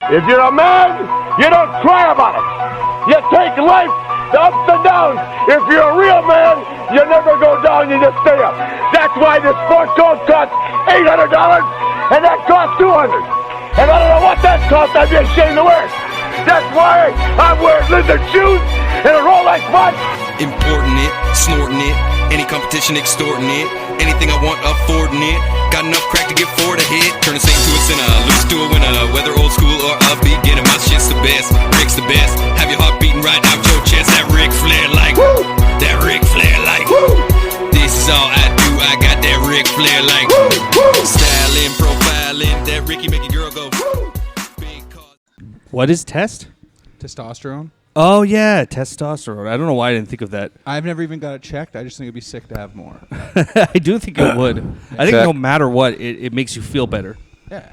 If you're a man, you don't cry about it. You take life, the ups and downs. If you're a real man, you never go down, you just stay up. That's why this sport coat costs $800 and that costs $200. And I don't know what that costs, I'd be ashamed to wear it. That's why I'm wearing lizard shoes and a Rolex watch. Importing it, snorting it, any competition extorting it, anything I want affording it. Got enough crack to get four to hit. Turn a saint to a sinner, lose to a winner. Whether old school or upbeat, getting my shit's the best. Rick's the best. Have your heart beating right out your chest. That Ric Flair like, woo! That Ric Flair like, woo! This is all I do. I got that Ric Flair like, woo! Woo! Styling, profiling, that Ricky make a girl go, woo! What is test? Testosterone. Oh, yeah, testosterone. I don't know why I didn't think of that. I've never even got it checked. I just think it'd be sick to have more. I do think it would. I think no matter what, it makes you feel better. Yeah.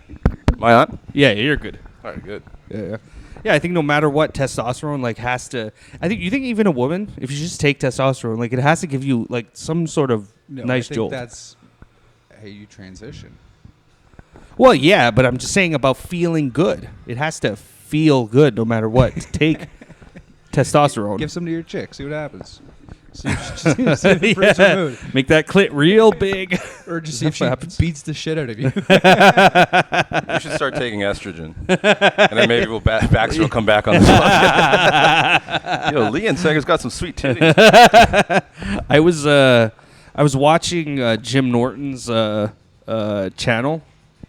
Am I on? Yeah, you're good. All right, good. Yeah. Yeah, I think no matter what, testosterone like has to. I think even a woman, if you just take testosterone, like it has to give you like some sort of nice I think jolt. That's how you transition. Well, yeah, but I'm just saying about feeling good. It has to feel good no matter what. To take testosterone. Give some to your chick. See what happens. See if it improves her mood. Make that clit real big. Or just see if she beats the shit out of you. You should start taking estrogen, and then maybe Baxter will come back on this podcast. Yo, Lee and Seger's got some sweet titties. I was watching Jim Norton's channel.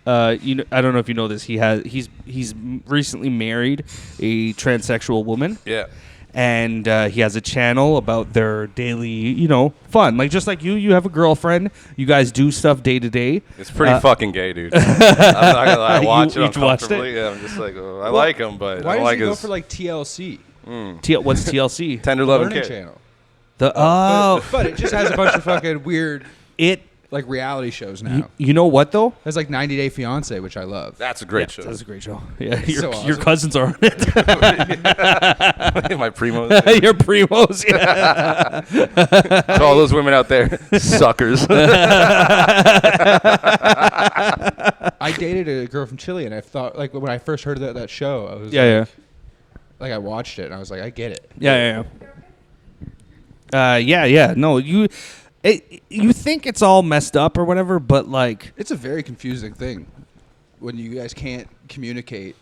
I don't know if you know this. He's recently married a transsexual woman. Yeah. And he has a channel about their daily, fun. Like just like you have a girlfriend. You guys do stuff day to day. It's pretty fucking gay, dude. I'm not gonna lie. I watch it uncomfortably. Yeah, I'm just like, I like him, but why I don't does like he go his for like TLC? What's TLC? Tender Love and Learning Care. channel. But it just has a bunch of fucking weird it like reality shows now. You know what though? There's like 90 Day Fiance, which I love. That's a great show. That's a great show. Yeah, So your cousins are on it. My primos. Your primos. Yeah. To all those women out there, suckers. I dated a girl from Chile, and I thought, like, when I first heard that show, I was like, I watched it, and I was like, I get it. Yeah. No, you think it's all messed up or whatever, but like It's a very confusing thing when you guys can't communicate.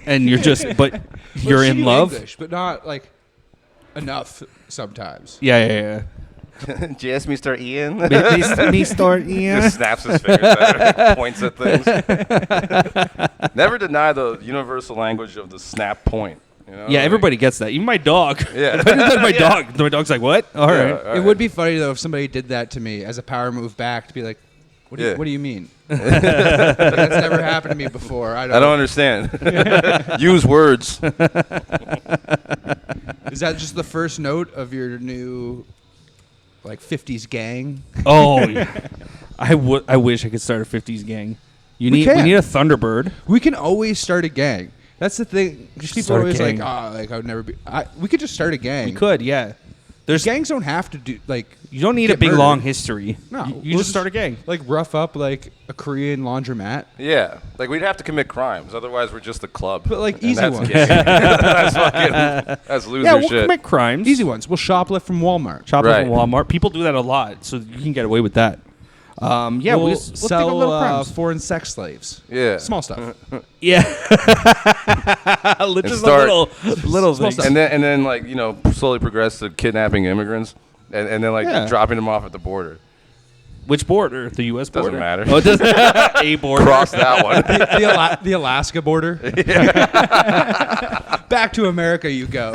and you're just, but you're in love. English, but not like enough sometimes. Yeah. Yes, Mr. Ian. Mr. Ian. Just snaps his fingers at her, points at things. Never deny the universal language of the snap point. Yeah, everybody gets that. Even my dog. Yeah. If I did that to my dog, my dog's like, what? All right. It would be funny, though, if somebody did that to me as a power move back to be like, what do you mean? That's never happened to me before. I don't understand. Use words. Is that just the first note of your new, like, 50s gang? Oh, yeah. I wish I could start a 50s gang. We need a Thunderbird. We can always start a gang. That's the thing. People are always like, I would never be. We could just start a gang. We could, yeah. Gangs don't have to do, like. You don't need a big, long history. No. You just start a gang. Like, rough up, like, a Korean laundromat. Yeah. Like, we'd have to commit crimes. Otherwise, we're just a club. But, like, easy ones. That's loser shit. Yeah, we'll shit. commit crimes. Easy ones. We'll shoplift from Walmart. From Walmart. People do that a lot, so you can get away with that. We'll sell think of little crimes. foreign sex slaves. Yeah. Small stuff. Yeah. Just little things. And then like, slowly progress to kidnapping immigrants and then like dropping them off at the border. Which border? The U.S. border? Doesn't matter. Oh, it doesn't. A border. Cross that one. The Alaska border. Back to America you go.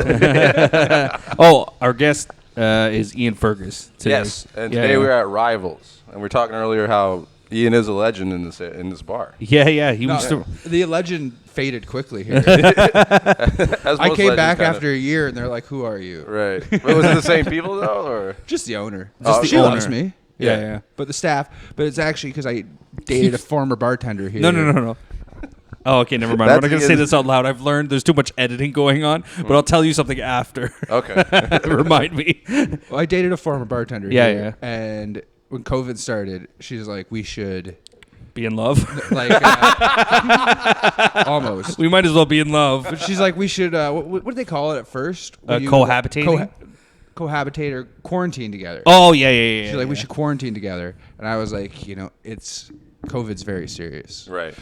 Our guest is Ian Fergus today. Yes, and today we're at Rivals. And we were talking earlier how Ian is a legend in this bar. Yeah. The legend faded quickly here. I came back after a year, and they're like, "Who are you?" Right. But was it the same people though, or just the owner? She loves me. Yeah. But the staff. But it's actually because I dated a former bartender here. No. Oh, okay, never mind. I'm not going to say this out loud. I've learned there's too much editing going on, but I'll tell you something after. Okay. Remind me. Well, I dated a former bartender here. Yeah. And when COVID started, she's like, we should Be in love. Like almost. We might as well be in love. But she's like, we should. What did they call it at first? When you- Cohabitating? Cohabitate or quarantine together. Oh, yeah. She's like, we should quarantine together, and I was like, COVID's very serious. Right.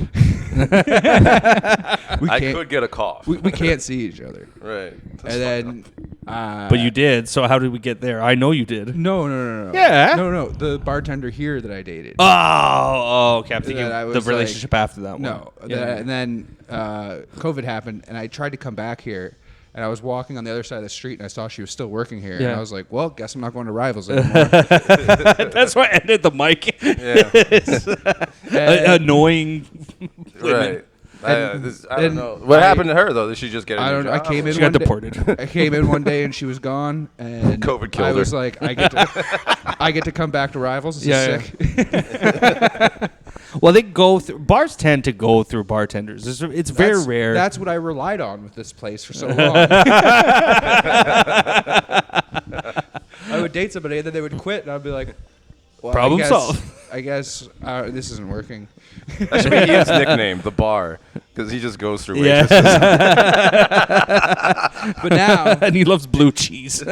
We I can't. could get a cough. We can't see each other. Right. That's And then. But you did. So how did we get there? I know you did. No. Yeah. No. The bartender here that I dated. Oh, okay. I'm thinking that I the was relationship after that one. No. Yeah. And then COVID happened, and I tried to come back here. And I was walking on the other side of the street, and I saw she was still working here. Yeah. And I was like, well, guess I'm not going to Rivals anymore. That's why I ended the mic. Yeah. Annoying women. Right. I don't know. What happened to her though? Did she just get a I new don't know. I job? came in. She got one day- deported. I came in one day and she was gone, and COVID killed I was her. like, I get to come back to Rivals. This Yeah, is sick. Well, they go through bars tend to go through bartenders. It's very That's- rare. That's what I relied on with this place for so long. I would date somebody and then they would quit, and I'd be like, well, Problem solved. I guess this isn't working. That should be Ian's nickname, the bar, because he just goes through Yeah. waitresses. But now, and he loves blue cheese.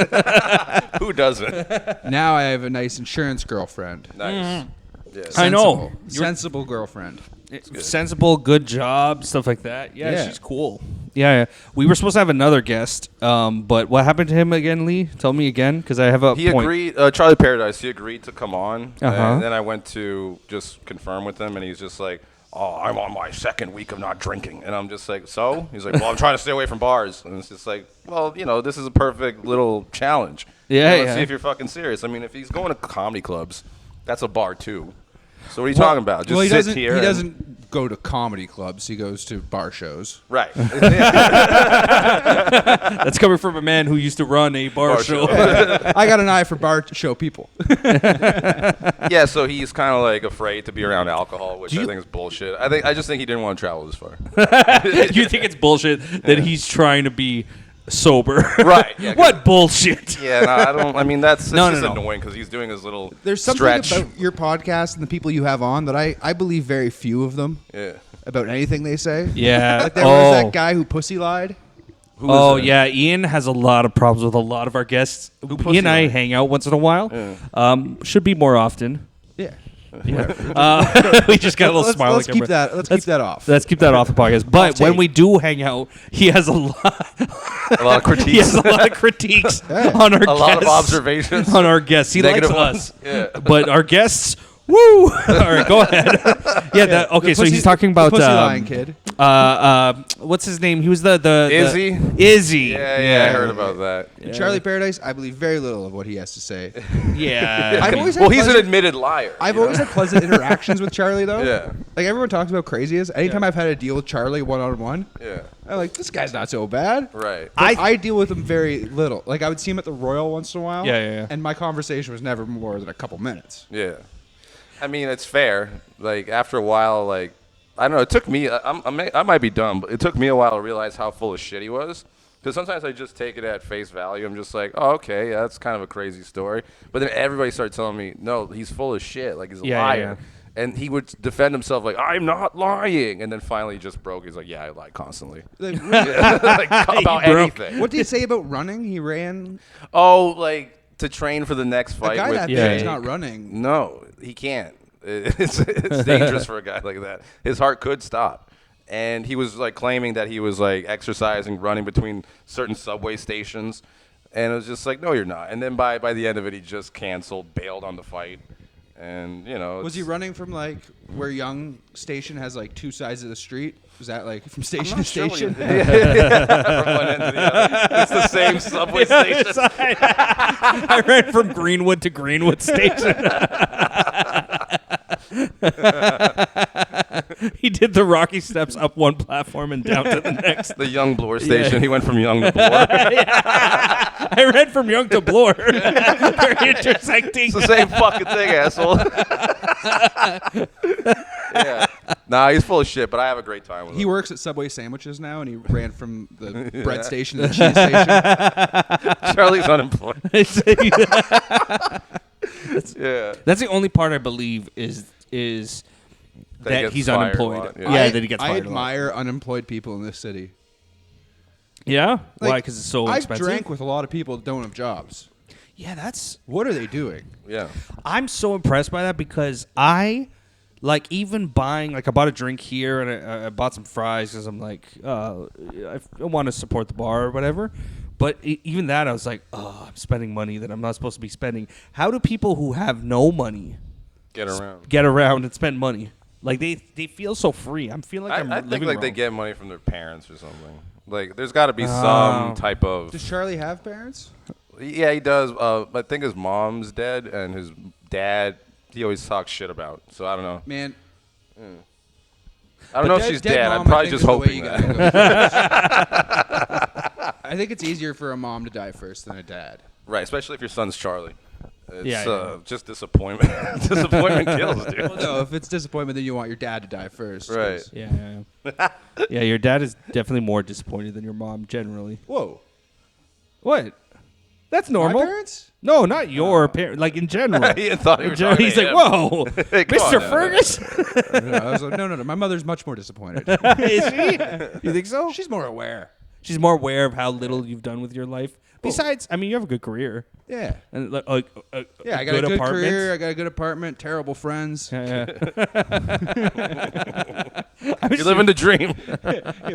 Who doesn't? now I have a nice insurance girlfriend. Nice. Yes. I know. Sensible girlfriend. Sensible, good job, stuff like that. Yeah, Yeah. she's cool. Yeah. We were supposed to have another guest, but what happened to him again, Lee? Tell me again, because I have a He point. agreed. Charlie Paradise. He agreed to come on, Uh-huh. and then I went to just confirm with him, and he's just like, "Oh, I'm on my second week of not drinking," and I'm just like, "So?" He's like, "Well, I'm trying to stay away from bars," and it's just like, "Well, this is a perfect little challenge. Yeah, Let's yeah. see if you're fucking serious. I mean, if he's going to comedy clubs, that's a bar too. So what are you talking about? Just he sit doesn't. here. He and- doesn't go to comedy clubs. He goes to bar shows. Right. That's coming from a man who used to run a bar, show. I got an eye for bar show people. Yeah, so he's kind of like afraid to be around alcohol, which Do I you- think is bullshit. I just think he didn't want to travel this far. You think it's bullshit that he's trying to be sober? Right, yeah, 'cause- What bullshit? Yeah, no, I don't. I mean, that's No, just no, no. annoying because he's doing his little There's something stretch. about your podcast and the people you have on that I believe very few of them Yeah. about anything they say. Yeah. Like there was that guy who pussy lied. Who is Oh that? yeah, Ian has a lot of problems with a lot of our guests. pussy Ian and I lied? hang out once in a while. Yeah. Should be more often. Yeah. We just got a little smile. Let's like keep every- that. Let's keep that off. Let's keep that off the podcast. But when take. we do hang out, he has a lot. A lot of critiques. He has a lot of critiques on our guests. A lot of observations. on our guests. He Negative likes us, ones. Yeah. but our guests. Woo! All right, go ahead. Yeah. That, okay, The so pussy- he's talking about the pussy lying kid. what's his name? He was the Izzy? Izzy. Yeah, I heard about that. Charlie Paradise. I believe very little of what he has to say. Yeah. I've always had Well, he's an pleasant- admitted liar. I've you know? always had pleasant interactions with Charlie though. Yeah. Like everyone talks about crazy is. Anytime I've had to deal with Charlie one on one, Yeah. I'm like, this guy's not so bad. Right. I deal with him very little. Like I would see him at the Royal once in a while. Yeah. And my conversation was never more than a couple minutes. Yeah. I mean, it's fair. Like after a while, like I don't know. It took me. I might be dumb, but it took me a while to realize how full of shit he was. Because sometimes I just take it at face value. I'm just like, oh, okay, yeah, that's kind of a crazy story. But then everybody started telling me, no, he's full of shit. Like he's a liar. And he would defend himself like, I'm not lying. And then finally he just broke. He's like, yeah, I lie constantly. Like, Like, about broke. anything. what did he say about running? He ran. Oh, like to train for the next A fight guy with that Yeah. big Jake. is not running. No, he can't. It's dangerous for a guy like that. His heart could stop. And he was like claiming that he was like exercising, running between certain subway stations. And it was just like, no, you're not. And then by the end of it, he just canceled, bailed on the fight. And, Was he it's- running from like where Young Station has like two sides of the street? Was that like from I'm station to not sure what station? he- Yeah, from one end to the other. It's the same subway station. I ran from Greenwood to Greenwood Station. He did the Rocky steps up one platform and down to the next. The Young Bloor station. He went from Young to Bloor. I ran from Young to Bloor. They're intersecting. It's the same fucking thing, asshole. Yeah. Nah, he's full of shit, but I have a great time with He him. works at Subway Sandwiches now, and he ran from the bread station to the cheese station. Charlie's unemployed. Yeah. That's the only part I believe is that he's fired a unemployed. lot, Yeah, that he gets I fired. a lot. admire unemployed people in this city. Yeah, why? Like, Because it's so I've expensive. drank with a lot of people that don't have jobs. Yeah, that's. What are they doing? Yeah. I'm so impressed by that because I, like, even buying, like, I bought a drink here and I bought some fries because I'm like, I want to support the bar or whatever. But even that, I was like, oh, I'm spending money that I'm not supposed to be spending. How do people who have no money Get around. get around and spend money? Like, they feel so free. I'm feeling like I I'm think living like they wrong. get money from their parents or something. Like, there's got to be some type of. Does Charlie have parents? Yeah, he does. I think his mom's dead, and his dad, he always talks shit about. So I don't know. Man, I don't know if she's dead. mom, I'm probably I think, just is the way hoping you that. gotta go. I think it's easier for a mom to die first than a dad. Right, especially if your son's Charlie. It's Yeah. just disappointment. Disappointment kills, dude. Well, no, if it's disappointment, then you want your dad to die first. 'cause- Right. Yeah. Yeah, your dad is definitely more disappointed than your mom generally. Whoa. What? That's normal. My parents? No, not your parents. Like in general. He thought you were In general, talking he's to like, him. whoa, Hey, come Mr. on now. Fergus. No, I was like, no. My mother's much more disappointed. Is she? You think so? She's more aware. She's more aware of how little you've done with your life. Besides, I mean, you have a good career. Yeah. And like, Yeah, I got a good apartment. career. I got a good apartment. Terrible friends. Yeah. You're living the dream.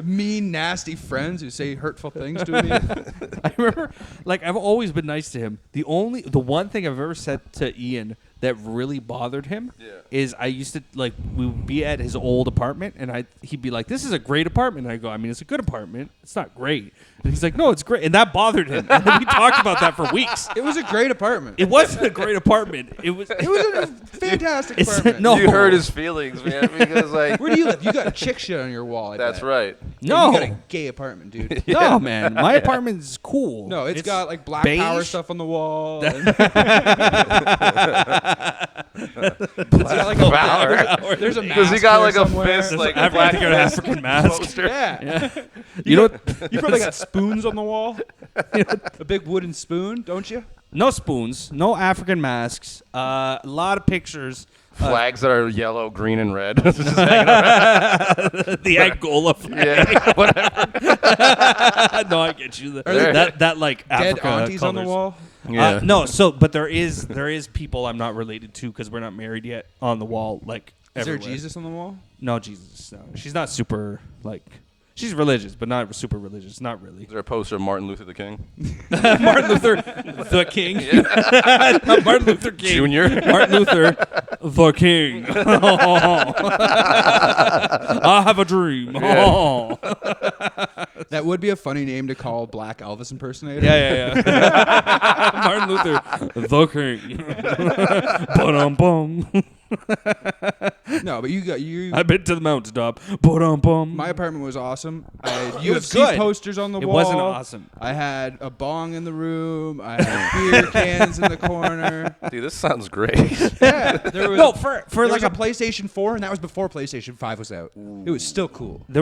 Mean, nasty friends who say hurtful things to me. I remember, like, I've always been nice to him. The one thing I've ever said to Ian that really bothered him is I used to, like, we would be at his old apartment, and he'd be like, this is a great apartment. And I go, I mean, it's a good apartment. It's not great. And he's like, no, it's great. And that bothered him. And then we talked about that for weeks. It was a great apartment. It wasn't a great apartment. It was a fantastic It's- apartment. no. You hurt his feelings, man, because like Where do you live? You got chick shit on your wall. I that's bet. right. No. You got a gay apartment, dude. No, man. My apartment is cool. No, it's got like black beige. power stuff on the wall. and- It's got like a Power. There's a Because he mask got here like a somewhere. fist, like a I black think you're an African mask. poster. Yeah. You know what? You probably got spoons on the wall. A big wooden spoon, don't you? No spoons, no African masks, a lot of pictures. Flags that are yellow, green, and red. The Angola flag. Yeah, whatever. No, I get you. there That like Dead Africa aunties on the colors. wall. No, but there is people I'm not related to because we're not married yet on the wall. Like, Is there everywhere. Jesus on the wall? No, Jesus. No, she's not super like. She's religious, but not super religious. Not really. Is there a poster of Martin Luther the King? Martin Luther, the King. Martin Luther King. Junior? Martin Luther, the King. I have a dream. That would be a funny name to call Black Elvis impersonator. Yeah. Martin Luther, the King. Ba-dum-bum. No, but you. I've been to the mountaintop. Ba-dum-bum. My apartment was awesome. I had It was UFC good. posters on the It wall. wasn't awesome. I had a bong in the room. I had beer cans in the corner. Dude, this sounds great. Yeah, there was No, for there like was a PlayStation 4, and that was before PlayStation 5 was out. It was still cool. it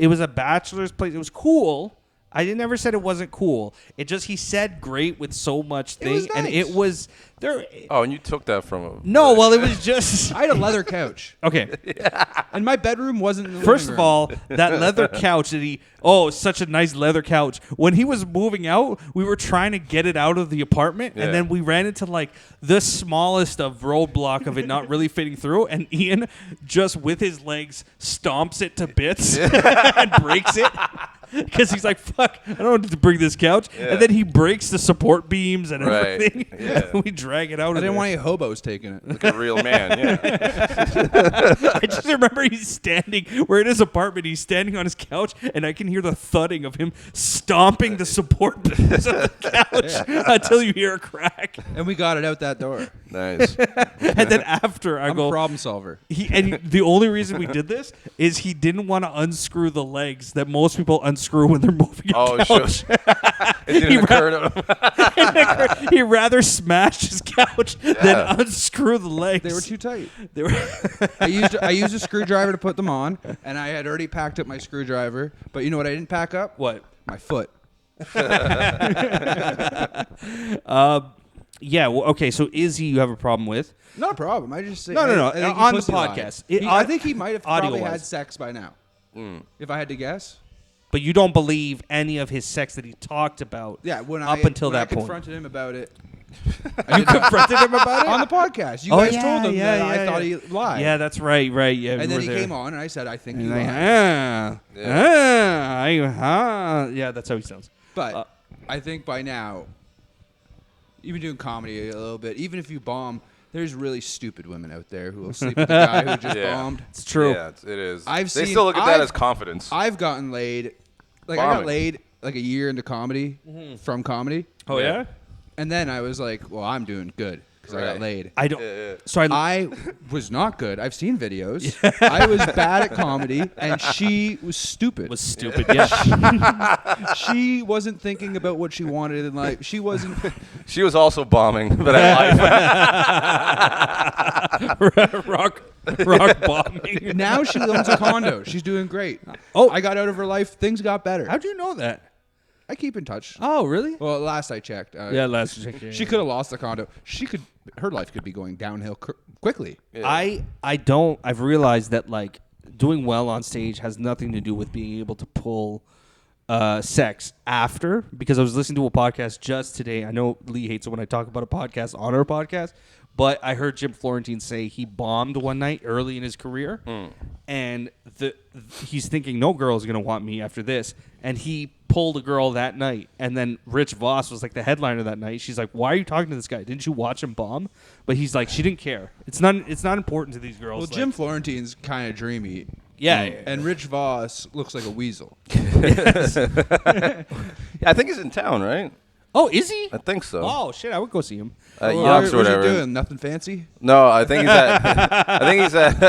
was a bachelor's place. It was cool. I never said it wasn't cool. It just he said great with so much It was thing, and nice. it was there. Oh, and you took that from him. No, well, it was just I had a leather couch, okay. and my bedroom wasn't in the First living of room. all, that leather couch that such a nice leather couch. When he was moving out, we were trying to get it out of the apartment, Yeah. and then we ran into like the smallest of roadblock of it not really fitting through, and Ian just with his legs stomps it to bits and breaks it. Because he's like, fuck, I don't want to bring this couch. Yeah. And then he breaks the support beams and Right. everything. Yeah. We drag it out I of didn't there. want any hobos taking it. Like a real man, yeah. I just remember he's standing, we're in his apartment, he's standing on his couch, and I can hear the thudding of him stomping the support beams of the couch until you hear a crack. And we got it out that door. Nice. And then after I I'm go, a problem solver. the only reason we did this is he didn't want to unscrew the legs that most people unscrew when they're moving a Oh, couch. sure. It didn't occur to him. He'd rather smash his couch Yeah. than unscrew the legs. They were too tight. They were I used a screwdriver to put them on, and I had already packed up my screwdriver. But you know what I didn't pack up? what? My foot. Yeah. Well, okay. So Izzy, you have a problem with? Not a problem. I just say No. I think he On the pussy lied. podcast. I think he might have probably audio-wise. had sex by now. If I had to guess. But you don't believe any of his sex that he talked about. Yeah. When until I that point. confronted him about it. You confronted him about it on the podcast. You guys told him that I thought he lied. Yeah, that's right. Right. Yeah. And then he there. came on, and I said, I think you And lied. yeah, that's how he sounds. But I think by now, even doing comedy a little bit, even if you bomb, there's really stupid women out there who will sleep with the guy who just bombed. It's true. Yeah, it is. They still look at that as confidence. I've gotten laid. Like, I got laid like a year into comedy from comedy. Oh, yeah? And then I was like, well, I'm doing good because I got laid. I don't. So I was not good. I've seen videos. I was bad at comedy, and she was stupid. Yeah. She wasn't thinking about what she wanted in life. She wasn't. She was also bombing, but at life. rock bombing. Now she owns a condo. She's doing great. Oh. I got out of her life. Things got better. How'd you know that? I keep in touch. Oh, really? Well, last I checked. Last check. She could have lost the condo. Her life could be going downhill quickly. Yeah. I've realized that like doing well on stage has nothing to do with being able to pull sex after, because I was listening to a podcast just today. I know Lee hates it when I talk about a podcast on our podcast, but I heard Jim Florentine say he bombed one night early in his career, and he's thinking no girl's gonna want me after this, and he pulled a girl that night, and then Rich Voss was like the headliner that night. She's like, "Why are you talking to this guy? Didn't you watch him bomb?" But he's like, she didn't care. It's not important to these girls. Well, Jim Florentine's kind of dreamy. Yeah, and Rich Voss looks like a weasel. Yeah, I think he's in town, right? Oh, is he? I think so. Oh shit, I would go see him. Yucks or What's he whatever. doing? Nothing fancy? No, I think he's at.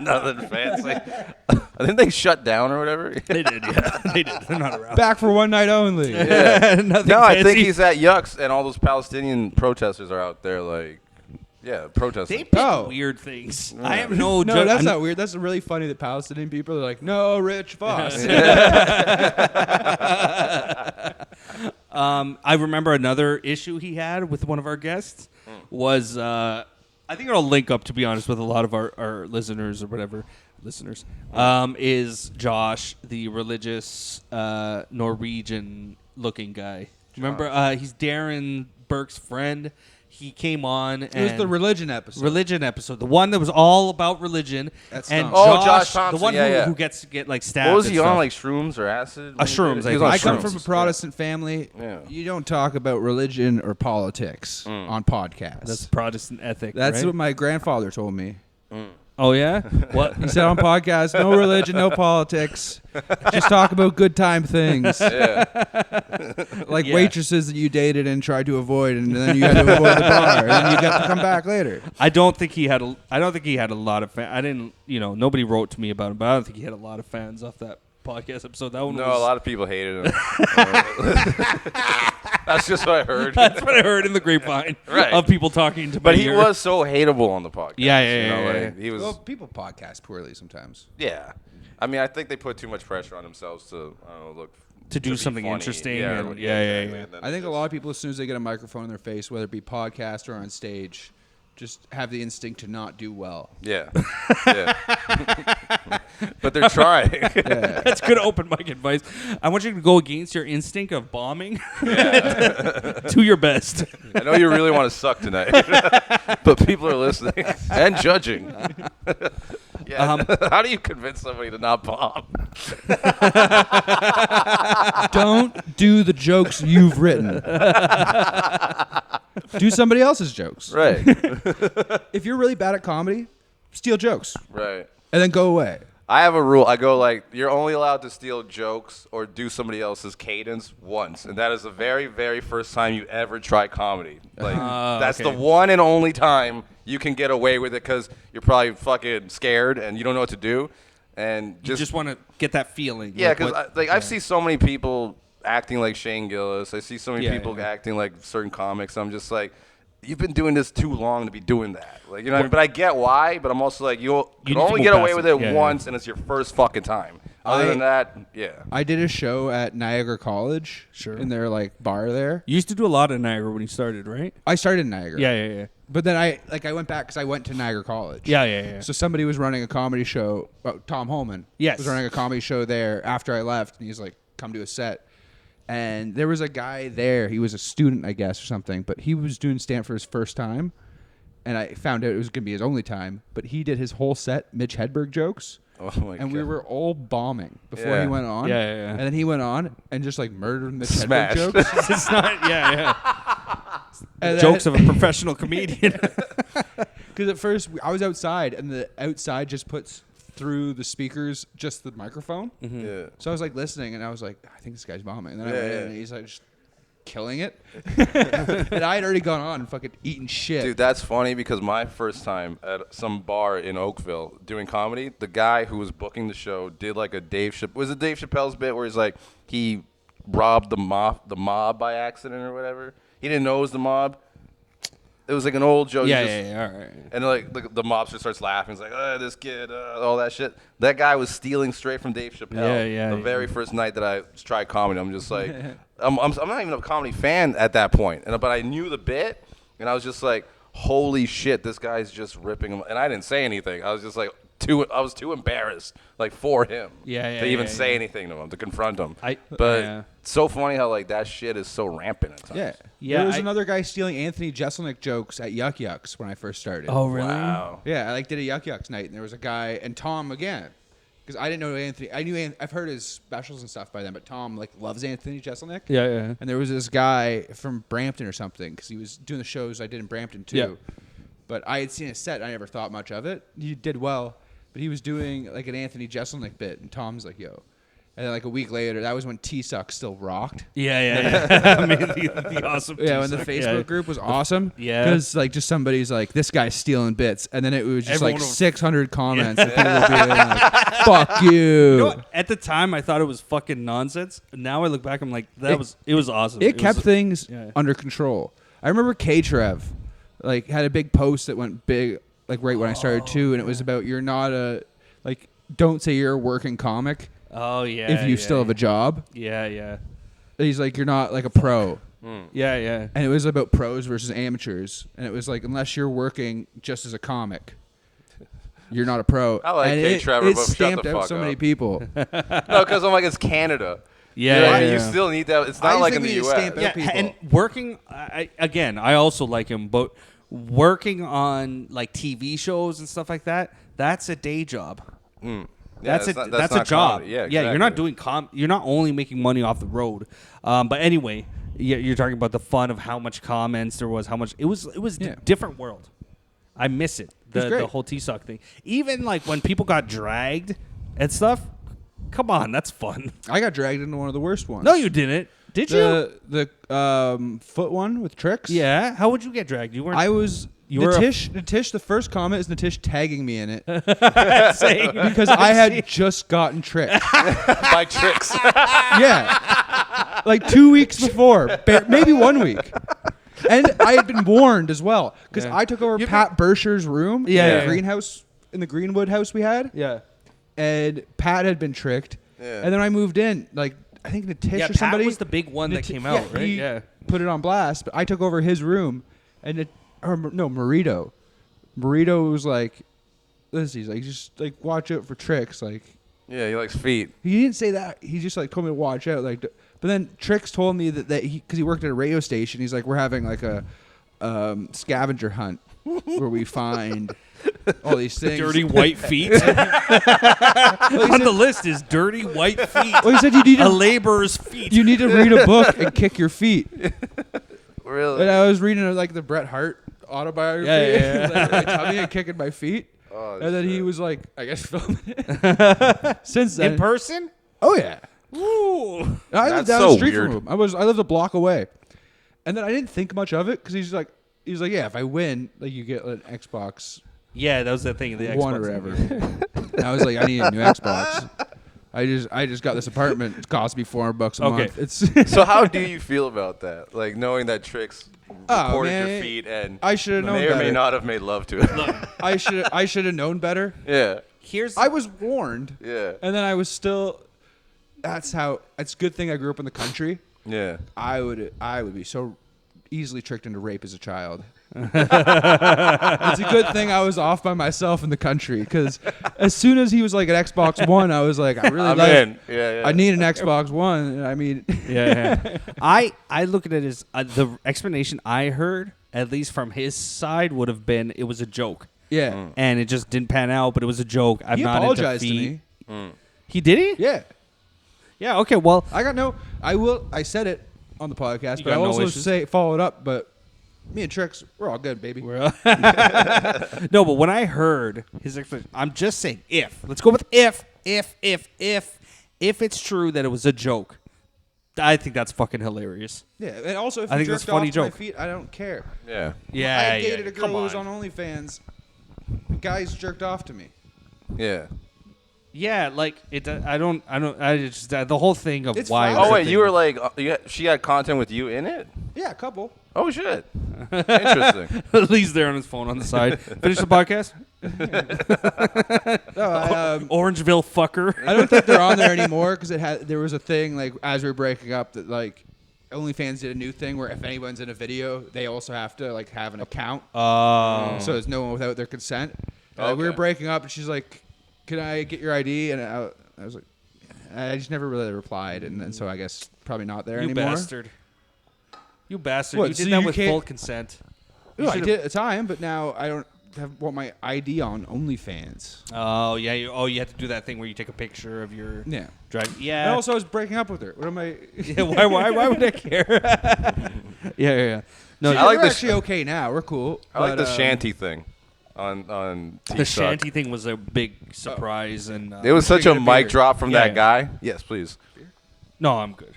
Nothing fancy. I think they shut down or whatever. They did, yeah. They did. They're not around. Back for one night only. Nothing No, I think fancy. he's at Yucks, and all those Palestinian protesters are out there, like, protesting. They pick Oh. weird things. I have no. No, that's not weird. That's really funny that Palestinian people are like, no, Rich Voss. I remember another issue he had with one of our guests was I think it'll link up, to be honest, with a lot of our listeners or whatever listeners. Is Josh, the religious Norwegian looking guy? Remember, he's Darren Burke's friend. He came on. It was the religion episode. The one that was all about religion. That's and Thompson. Josh Thompson, the one who gets like stabbed. What was he and on, stuff. like shrooms or acid? Shrooms, He was on I come shrooms. from a Protestant family. Yeah. You don't talk about religion or politics on podcasts. That's Protestant ethic. That's right? what my grandfather told me. Oh yeah. What? He said on podcasts, no religion, no politics. Just talk about good time things. Yeah. Like Yeah. waitresses that you dated and tried to avoid, and then you had to avoid the bar, and then you got to come back later. I don't think he had a lot of fans. I didn't, nobody wrote to me about him, but I don't think he had a lot of fans off that podcast episode. That one No, was, a lot of people hated him. That's just what I heard. That's what I heard in the grapevine Right. of people talking to. But my he ear. was so hateable on the podcast. Yeah. He was. Well, people podcast poorly sometimes. Yeah. I mean, I think they put too much pressure on themselves to, look. To do be something funny. interesting. Yeah, and- yeah, yeah. and then I think a just- lot of people, as soon as they get a microphone in their face, whether it be podcast or on stage, just have the instinct to not do well. Yeah. But they're trying. That's good open mic advice. I want you to go against your instinct of bombing. Do your best. I know you really want to suck tonight, but people are listening and judging. Yeah. How do you convince somebody to not bomb? Don't do the jokes you've written. Do somebody else's jokes. Right. If you're really bad at comedy, steal jokes Right. and then go away. I have a rule. I go like, you're only allowed to steal jokes or do somebody else's cadence once, and that is the very, very first time you ever try comedy. Like that's okay. the one and only time you can get away with it because you're probably fucking scared and you don't know what to do, and You just want to get that feeling. yeah, like because what- I've seen so many people acting like Shane Gillis. I see so many Yeah, people yeah. acting like certain comics. I'm just like, you've been doing this too long to be doing that. Like, you know what I mean? But I get why, but I'm also like, you need can to only move get away past with it. it Yeah, once, and it's your first fucking time. Other than that, yeah. I did a show at Niagara College. Sure. In their like bar there. You used to do a lot in Niagara when you started, right? I started in Niagara. Yeah. But then I went back because I went to Niagara College. Yeah. So somebody was running a comedy show. Tom Holman. Yes. Was running a comedy show there after I left, and he's like, "Come do a set." And there was a guy there. He was a student, I guess, or something. But he was doing stand for his first time, and I found out it was gonna be his only time. But he did his whole set Mitch Hedberg jokes. Oh my And God. we were all bombing before Yeah. he went on. Yeah. And then he went on and just like murdered Mitch Hedberg Smashed. jokes. It's not. Yeah. And Jokes of a professional comedian. Because at first I was outside, and the outside just puts through the speakers just the microphone. Yeah. So I was like listening, and I was like, I think this guy's bombing. And then I Yeah, went in, yeah. and he's like just killing it. And I had already gone on and fucking eating shit. Dude, that's funny because my first time at some bar in Oakville doing comedy, the guy who was booking the show did like a Dave Chappelle's bit where he's like he robbed the mob by accident or whatever. He didn't know it was the mob. It was like an old joke. Yeah. All right. And like the mobster starts laughing. He's like, this kid, all that shit. That guy was stealing straight from Dave Chappelle. Yeah. The very first night that I tried comedy, I'm just like, I'm not even a comedy fan at that point. But I knew the bit, and I was just like, holy shit, this guy's just ripping him. And I didn't say anything. I was just like, I was too embarrassed, like for him, to even say anything to him, to confront him. But it's so funny how like that shit is so rampant at times. Yeah. There was another guy stealing Anthony Jeselnik jokes at Yuck Yucks when I first started. Oh, really? Wow. Yeah, I like did a Yuck Yucks night, and there was a guy, and Tom again, because I didn't know Anthony. I knew I've heard his specials and stuff by then, but Tom like loves Anthony Jeselnik. Yeah. And there was this guy from Brampton or something, because he was doing the shows I did in Brampton too. Yeah. But I had seen his set, and I never thought much of it. He did well, but he was doing like an Anthony Jeselnik bit, and Tom's like, "Yo." And then like a week later, that was when T-Suck still rocked. Yeah. I mean, the awesome. Yeah, when the Facebook group was awesome. Yeah. Because like just somebody's like, this guy's stealing bits, and then it was just Everyone like was- 600 comments. And people would be like, fuck you. You know what? At the time, I thought it was fucking nonsense. Now I look back, I'm like, it was awesome. It kept was, things yeah. under control. I remember K-Trev like had a big post that went big like right when I started too, and it was about you're not a like don't say you're a working comic Oh yeah. if you still have a job. Yeah. He's like you're not like a pro. Yeah. And it was about pros versus amateurs, and it was like unless you're working just as a comic, you're not a pro. I like and Kate Trevor, it but shut stamped the out fuck so up. many people. No, because I'm like, it's Canada. Yeah. You still need that. It's I not just like think in the we need to U.S. stamp out Yeah, people. and working I also like him, but working on like TV shows and stuff like that, that's a day job. Yeah, That's a not job. comedy. Yeah, you're not exactly. doing you're not only making money off the road. But anyway, you're talking about the fun of how much comments there was, how much it was Yeah. a different world. I miss it. was great. The whole T-Sock thing. Even like when people got dragged and stuff. Come on, that's fun. I got dragged into one of the worst ones. No, you didn't. Did you? The foot one with tricks. Yeah. How would you get dragged? You weren't. I was. You were Natish, the first comment is Natish tagging me in it saying because I had just gotten tricked. by tricks. Yeah, like 2 weeks before, maybe 1 week. And I had been warned as well because I took over Pat Bersher's room in Yeah. the greenhouse, in the Greenwood house we had. Yeah. And Pat had been tricked. Yeah. And then I moved in, like I think Natish Yeah, or Pat somebody was the big one that came out, right? he Yeah. put it on blast, but I took over his room, and Marito. Marito was like, "Listen, he's like, just like watch out for tricks." Like Yeah, he likes feet. he didn't say that. He just like told me to watch out. Like, but then Tricks told me that he because he worked at a radio station. He's like, we're having like a scavenger hunt where we find all these things. Dirty white feet. On the list is dirty white feet. Well, he said you need A to laborer's feet. you need to read a book and kick your feet. Really? And I was reading like the Bret Hart autobiography. Yeah. Like, my tummy and kicking my feet. Oh, And then he shit. was like, I guess filming it. Since then, In person? oh yeah, Ooh. I lived That's down so the street weird. from him. I lived a block away, and then I didn't think much of it because he's like, yeah, if I win, like you get an Xbox Yeah, that was the thing. The Xbox One or whatever. And I was like, I need a new Xbox. I just got this apartment. It cost me $400 a Okay. month. It's So how do you feel about that? Like knowing that Tricks reported man, your feet and I should have known may or may better. not have made love to it. I should have known better. Yeah. I was warned. Yeah. And then I was still. It's a good thing I grew up in the country. Yeah. I would be so easily tricked into rape as a child. It's a good thing I was off by myself in the country, because as soon as he was like an Xbox One, I was like, I need an Xbox One. I mean, yeah. I look at it as the explanation I heard, at least from his side, would have been it was a joke. Yeah. And it just didn't pan out, but it was a joke. I'm He not apologized to into feet. me. He did he? Yeah. Yeah. Okay. Well, I said it on the podcast, but got I no also issues? followed up. But me and Trix, we're all good, baby. no, but when I heard his explanation, I'm just saying if. Let's go with if it's true that it was a joke. I think that's fucking hilarious. Yeah, and also if I you think that's jerked a funny off to my joke. feet, I don't care. Yeah. Yeah. I dated a girl Come who was on. on OnlyFans. Guys jerked off to me. Yeah. Yeah, like it. I just the whole thing of It's why. fine. Oh wait, you were like, she had content with you in it? Yeah, a couple. Oh shit. Interesting. Lee's there on his phone on the side. Finish the podcast. Orangeville fucker. I don't think they're on there anymore because there was a thing like as we were breaking up that like OnlyFans did a new thing where if anyone's in a video, they also have to like have an account. So there's no one without their consent. We were breaking up, and she's like, "Can I get your ID?" And I was like, I just never really replied, and so I guess probably not there You anymore. bastard. You bastard. What, You so did that you with can't- full consent. No, I did at the time, but now I don't want my ID on OnlyFans. Oh yeah. You have to do that thing where you take a picture of your Yeah. drive. Yeah. And also, I was breaking up with her. What am I? Yeah, why would I care? yeah. No, I like we're the actually okay now. We're cool. I like but, the shanty thing on the T-Suck. shanty thing was a big surprise, and It was such Should a we get a mic beer? drop from Yeah, that yeah. guy. Yes, please. no, I'm good.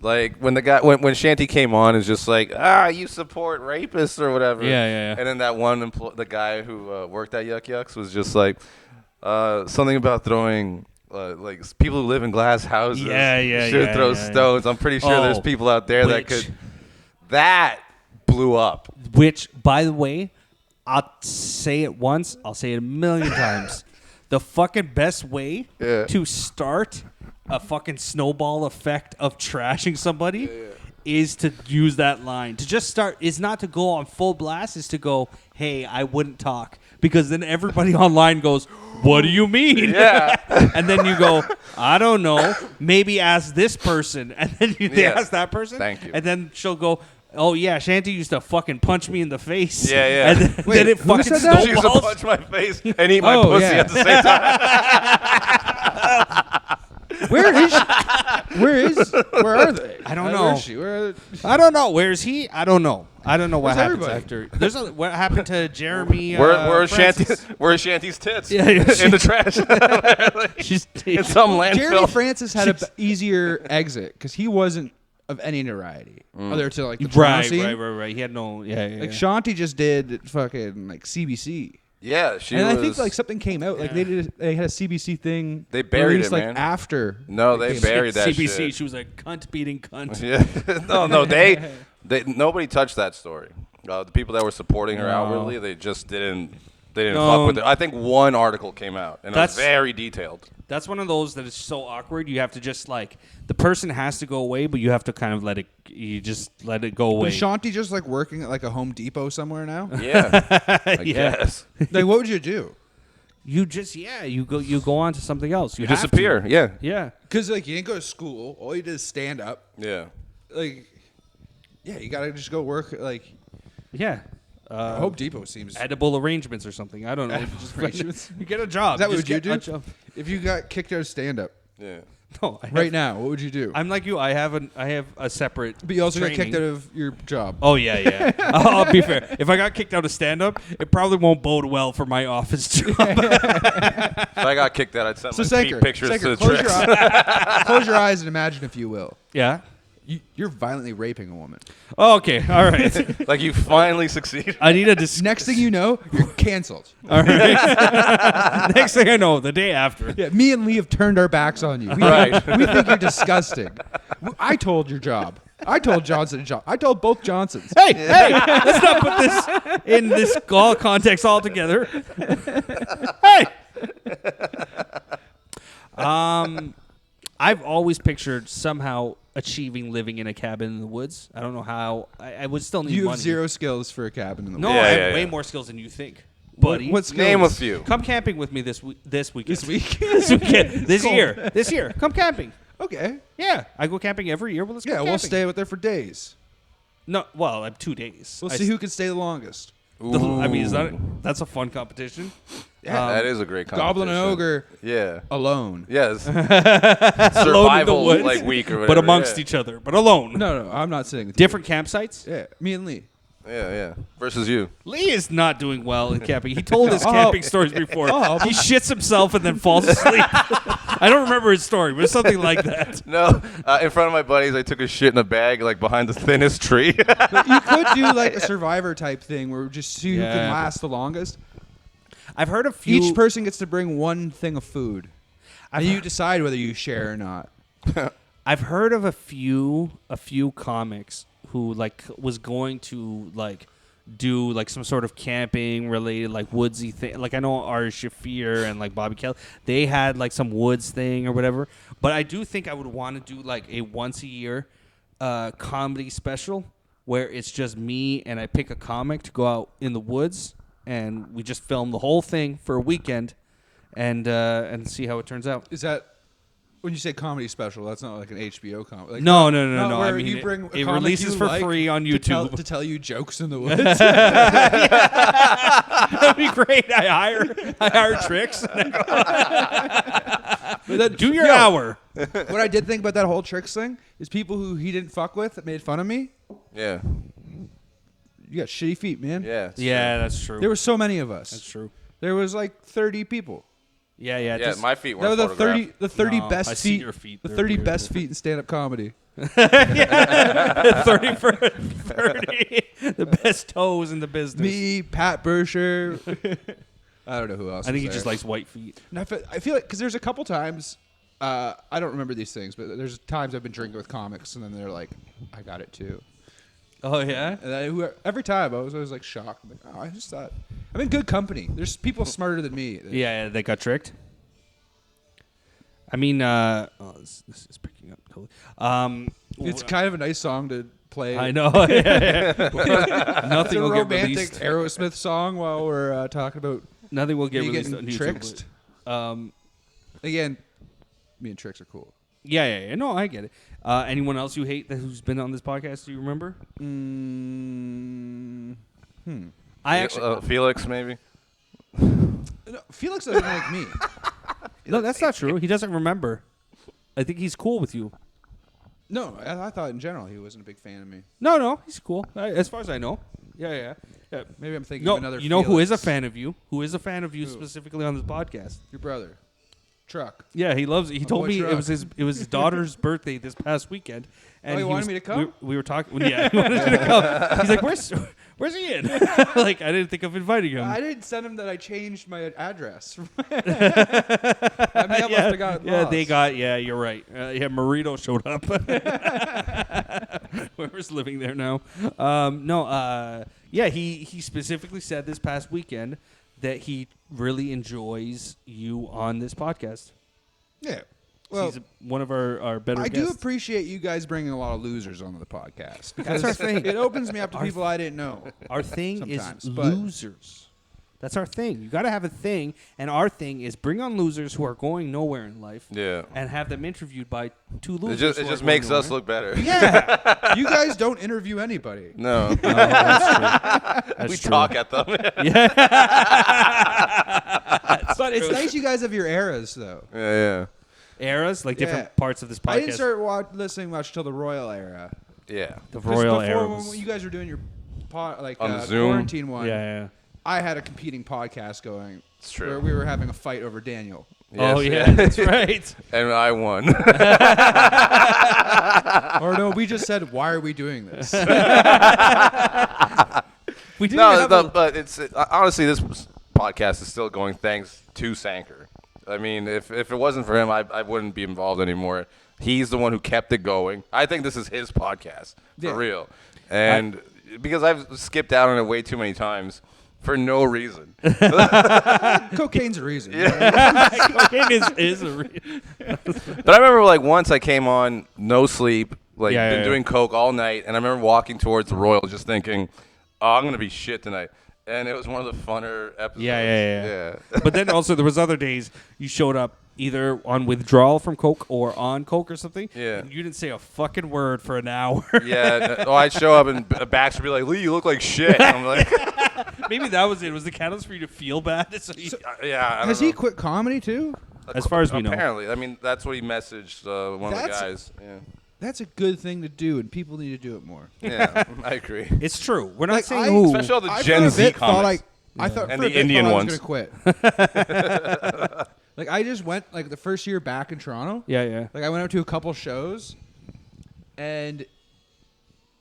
Like when the guy when Shanty came on, is just like, you support rapists or whatever. Yeah. And then that one the guy who worked at Yuck Yucks was just like something about throwing like people who live in glass houses. should throw stones. I'm pretty sure there's people out there that blew up. Which, by the way, I'll say it once, I'll say it a million times. The fucking best way to start a fucking snowball effect of trashing somebody is to use that line. To just start is not to go on full blast, is to go, hey, I wouldn't talk. Because then everybody online goes, what do you mean? Yeah. And then you go, I don't know. Maybe ask this person. And then they ask that person. Thank you. And then she'll go, oh, yeah, Shanty used to fucking punch me in the face. Yeah. And then it fucking said that? She used to snowballs. punch my face and eat my pussy at the same time. Where are they? I don't Where know. is she? I don't know. Where's he? I don't know. I don't know what Where's happens everybody? after. What happened to Jeremy? Where's Francis? Shanty's tits? Yeah, In the trash. She's In some landfill. Jeremy Francis had an easier exit because he wasn't of any notoriety other to like the Toronto scene. right. He had no. Yeah. Like Shanti just did fucking like CBC. Yeah, she And was. I think like something came out. Like they had a CBC thing. They buried released, it, like man. after. No, it they came buried that CBC. shit. She was a cunt beating cunt. Yeah. no, they nobody touched that story. The people that were supporting her outwardly, they just didn't fuck with it. I think one article came out, and it was very detailed. That's one of those that is so awkward. You have to just like the person has to go away, but you have to kind of let it. You just let it go away. Is Shanti just like working at like a Home Depot somewhere now? Yeah, I guess. Like what would you do? You just you go on to something else. You have to. disappear. Yeah. Yeah. Because like you didn't go to school. All you did is stand up. Yeah. Like, yeah, you gotta just go work. Like Yeah. Home Depot seems. Edible arrangements or something. I don't know. Edible arrangements? You get a job. Is that what Just would you get do? a job. If you got kicked out of stand up Yeah. No, right now, what would you do? I'm like you. I have a separate. But you also training. got kicked out of your job. Oh yeah. I'll be fair. If I got kicked out of stand up, it probably won't bode well for my office job. If I got kicked out, I'd send So my feet Sanker, pictures to the close tricks. close your eyes and imagine, if you will, Yeah. you're violently raping a woman. Oh, okay. All right. Like you finally succeed. I need a Next thing you know, you're canceled. All right. Next thing I know, the day after. Yeah, me and Lee have turned our backs on you. Right. We think you're disgusting. I told your job. I told Johnson a job. I told both Johnsons. Hey, let's not put this in this context altogether. Hey. I've always pictured somehow achieving living in a cabin in the woods. I don't know how. I would still need You money. have zero skills for a cabin in the No, woods. I Yeah, have yeah, way yeah. more skills than you think, buddy. What skills? Name a few. Come camping with me this weekend. This week? this weekend. This year. Come camping. Okay. Yeah, I go camping every year. Well, let's go Yeah, camping. we'll stay out there for days. No, well, I'm 2 days. We'll see who can stay the longest. I mean, that's a fun competition. Yeah, That is a great competition. Goblin and Ogre Yeah. alone. Yes. Alone in the Survival woods, like week or whatever. but amongst yeah. each other, but alone. No, I'm not saying Different campsites. Yeah, me and Lee. Yeah. Versus you. Lee is not doing well in camping. He told his camping stories before. Oh. He shits himself and then falls asleep. I don't remember his story, but it's something like that. No, in front of my buddies, I took a shit in a bag like behind the thinnest tree. But you could do like a Survivor type thing where just see who Yeah. can last the longest. I've heard a few. Each person gets to bring one thing of food, and you decide whether you share or not. I've heard of a few comics who like was going to like do like some sort of camping related like woodsy thing. Like I know Ari Shafir and like Bobby Kelly, they had like some woods thing or whatever. But I do think I would want to do like a once a year comedy special where it's just me and I pick a comic to go out in the woods and we just film the whole thing for a weekend and see how it turns out. Is that when you say comedy special? That's not like an HBO comedy. Like, No. not I wire mean, you bring a it comic releases you for like free on YouTube. to tell you jokes in the woods. That'd be great. I hire tricks. Do your hour. What I did think about that whole tricks thing is people who he didn't fuck with that made fun of me. Yeah. You got shitty feet, man. Yeah. it's Yeah, that's true. There were so many of us. That's true. There was like 30 people. Yeah. true. Yeah, Just, my feet That weren't were the 30 photographed. the 30 No, best I see feet. your feet. The They're 30 weird. best feet in stand-up comedy. 30 for 30. The best toes in the business. Me, Pat Bersher. I don't know who else. I think he was just there. likes white feet. And I feel like because there's a couple times I don't remember these things, but there's times I've been drinking with comics, and then they're like, "I got it too." Oh yeah. And every time I was always like shocked. I'm like, oh, I just thought I'm in good company. There's people smarter than me. Yeah, they got tricked. I mean, this is picking up totally. It's kind of a nice song to play. I know. Nothing It's a will get romantic released. Aerosmith song while we're talking about Nothing will get me released getting on YouTube. tricked. but, Again, me and Tricks are cool. Yeah. No, I get it. Anyone else you hate who's been on this podcast? Do you remember? I actually. Felix, maybe. No, Felix doesn't like me. No, that's not true. He doesn't remember. I think he's cool with you. No, I thought in general he wasn't a big fan of me. No, he's cool. As far as I know. Yeah. Maybe I'm thinking No, of another. you know who is a Felix. fan of you? Who is a fan of you specifically on this podcast? Your brother, Truck. Yeah, he loves it. He told boy me Truck. it was his daughter's birthday this past weekend, and he wanted me to come? We were talking. Yeah, he wanted you to come. He's like, "Where's Ian?" Like, I didn't think of inviting him. I didn't send him that I changed my address. I may have left got they lost. got. Yeah, you're right. Marito showed up. Whoever's living there now. Yeah, he specifically said this past weekend that he really enjoys you on this podcast. Yeah. Well, He's one of our better I guests. do appreciate you guys bringing a lot of losers onto the podcast. Because our thing. It opens me up to people I didn't know. Our thing Sometimes, is but- losers. That's our thing. You got to have a thing, and our thing is bring on losers who are going nowhere in life, Yeah. and have them interviewed by two It losers. just who are just going makes us nowhere. look better. Yeah. You guys don't interview anybody. No. That's We true. talk at them. But it's nice you guys have your eras, though. Yeah. eras, like different Yeah. parts of this podcast. I didn't start listening much till the Royal era. Yeah. the 'Cause royal before, eras. when you guys were doing your On Zoom? quarantine one, Yeah. I had a competing podcast going. It's true. Where we were having a fight over Daniel. Oh Yes, yeah, that's right. And I won. Or no, we just said, why are we doing this? We didn't No, have but it's honestly, this podcast is still going thanks to Sanker. I mean, if it wasn't for him, I wouldn't be involved anymore. He's the one who kept it going. I think this is his podcast, for Yeah. real. And because I've skipped out on it way too many times, for no reason. Cocaine's a reason. Cocaine is a But I remember like once I came on no sleep, like been doing coke all night, and I remember walking towards the Royal just thinking, oh, I'm gonna be shit tonight. And it was one of the funner episodes. Yeah. But then also there was other days you showed up either on withdrawal from coke or on coke or something. Yeah. And you didn't say a fucking word for an hour. Yeah. Oh, I'd show up and Baxter would be like, Lee, you look like shit. And I'm like, Maybe that was it. Was the catalyst for you to feel bad? So yeah. I don't Has know. he quit comedy too? As far as we know. Apparently. I mean, that's what he messaged one of the That's- guys. Yeah. That's a good thing to do, and people need to do it more. Yeah, I agree. It's true. We're not Like, saying I- who. Especially all the I Gen for a Z bit thought comics. I thought And for a the bit Indian thought ones. I was gonna quit. Like I just went like the first year back in Toronto. Yeah. Like I went out to a couple shows, and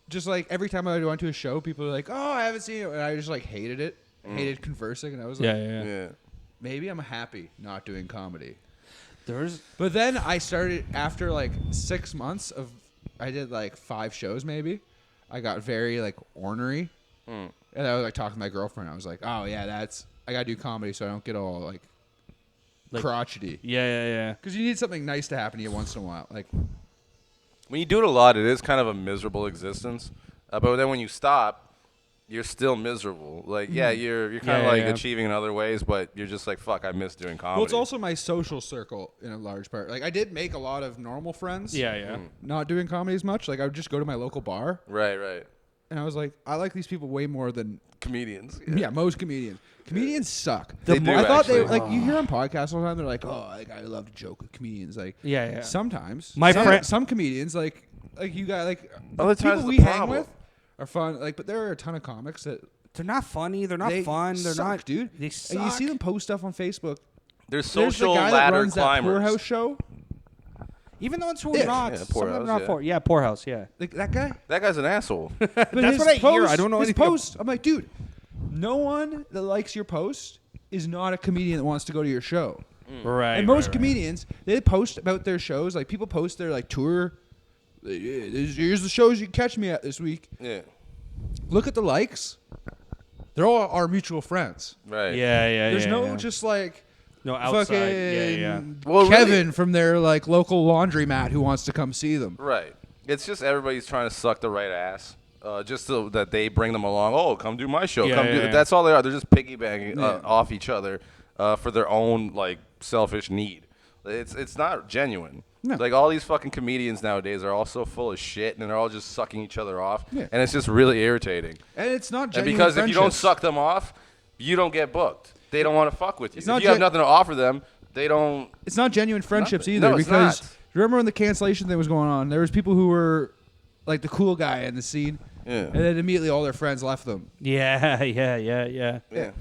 just like every time I went to a show, people were like, "Oh, I haven't seen it," and I just like hated it. Hated conversing, and I was like, Yeah. maybe I'm happy not doing comedy. There's But then I started after like 6 months of I did like 5 shows maybe. I got very like ornery, and I was like talking to my girlfriend. I was like, "Oh yeah, I gotta do comedy so I don't get all like crotchety." Yeah. Because you need something nice to happen to you once in a while. Like When you do it a lot, it is kind of a miserable existence. But then when you stop, you're still miserable. Like, yeah, you're kind of achieving in other ways, but you're just like, fuck, I miss doing comedy. well, it's also my social circle in a large part. Like I did make a lot of normal friends. Yeah. Not doing comedy as much. Like I would just go to my local bar, right. and I was like, I like these people way more than Comedians. most comedians. Comedians suck. They do, I thought actually. they like you hear on podcasts all the time. They're like, "Oh, like I love to joke with comedians." Like, Yeah. Sometimes, My some, friend- some comedians like you got like Other the people times we the hang problem. with are fun. Like, but there are a ton of comics that They're not funny. They're not they fun. They're suck, not, dude. They And suck. you see them post stuff on Facebook. They're There's social the guy that ladder runs that climbers. Poorhouse show. Even the ones who are Yeah. not. Yeah, some of Poorhouse, them are not yeah. for. Yeah, Poorhouse. Yeah. Like that guy. That guy's an asshole. But That's his what I hear. post- I don't know his anything ab- post. I'm like, dude, no one that likes your post is not a comedian that wants to go to your show. Right. And most comedians, they post about their shows. Like people post their like tour. Here's the shows you can catch me at this week. Yeah. Look at the likes. They're all our mutual friends. Right. Yeah. There's no yeah. just like no outside. fucking Yeah. Well, Kevin really- from their like local laundromat who wants to come see them. Right. It's just everybody's trying to suck the right ass. Just so that they bring them along. Oh, come do my show. Yeah. That's all they are. They're just piggybacking off each other for their own like selfish need. It's not genuine. No. Like all these fucking comedians nowadays are all so full of shit, and they're all just sucking each other off, Yeah. and it's just really irritating. And it's not And genuine because if you don't friendships. suck them off, you don't get booked. They don't want to fuck with you. It's If not you have gen- nothing to offer them, they don't. It's not genuine friendships Nothing. either. No, it's because not. remember when the cancellation thing was going on, there was people who were like the cool guy in the scene, Yeah. and then immediately all their friends left them. Yeah. Yeah.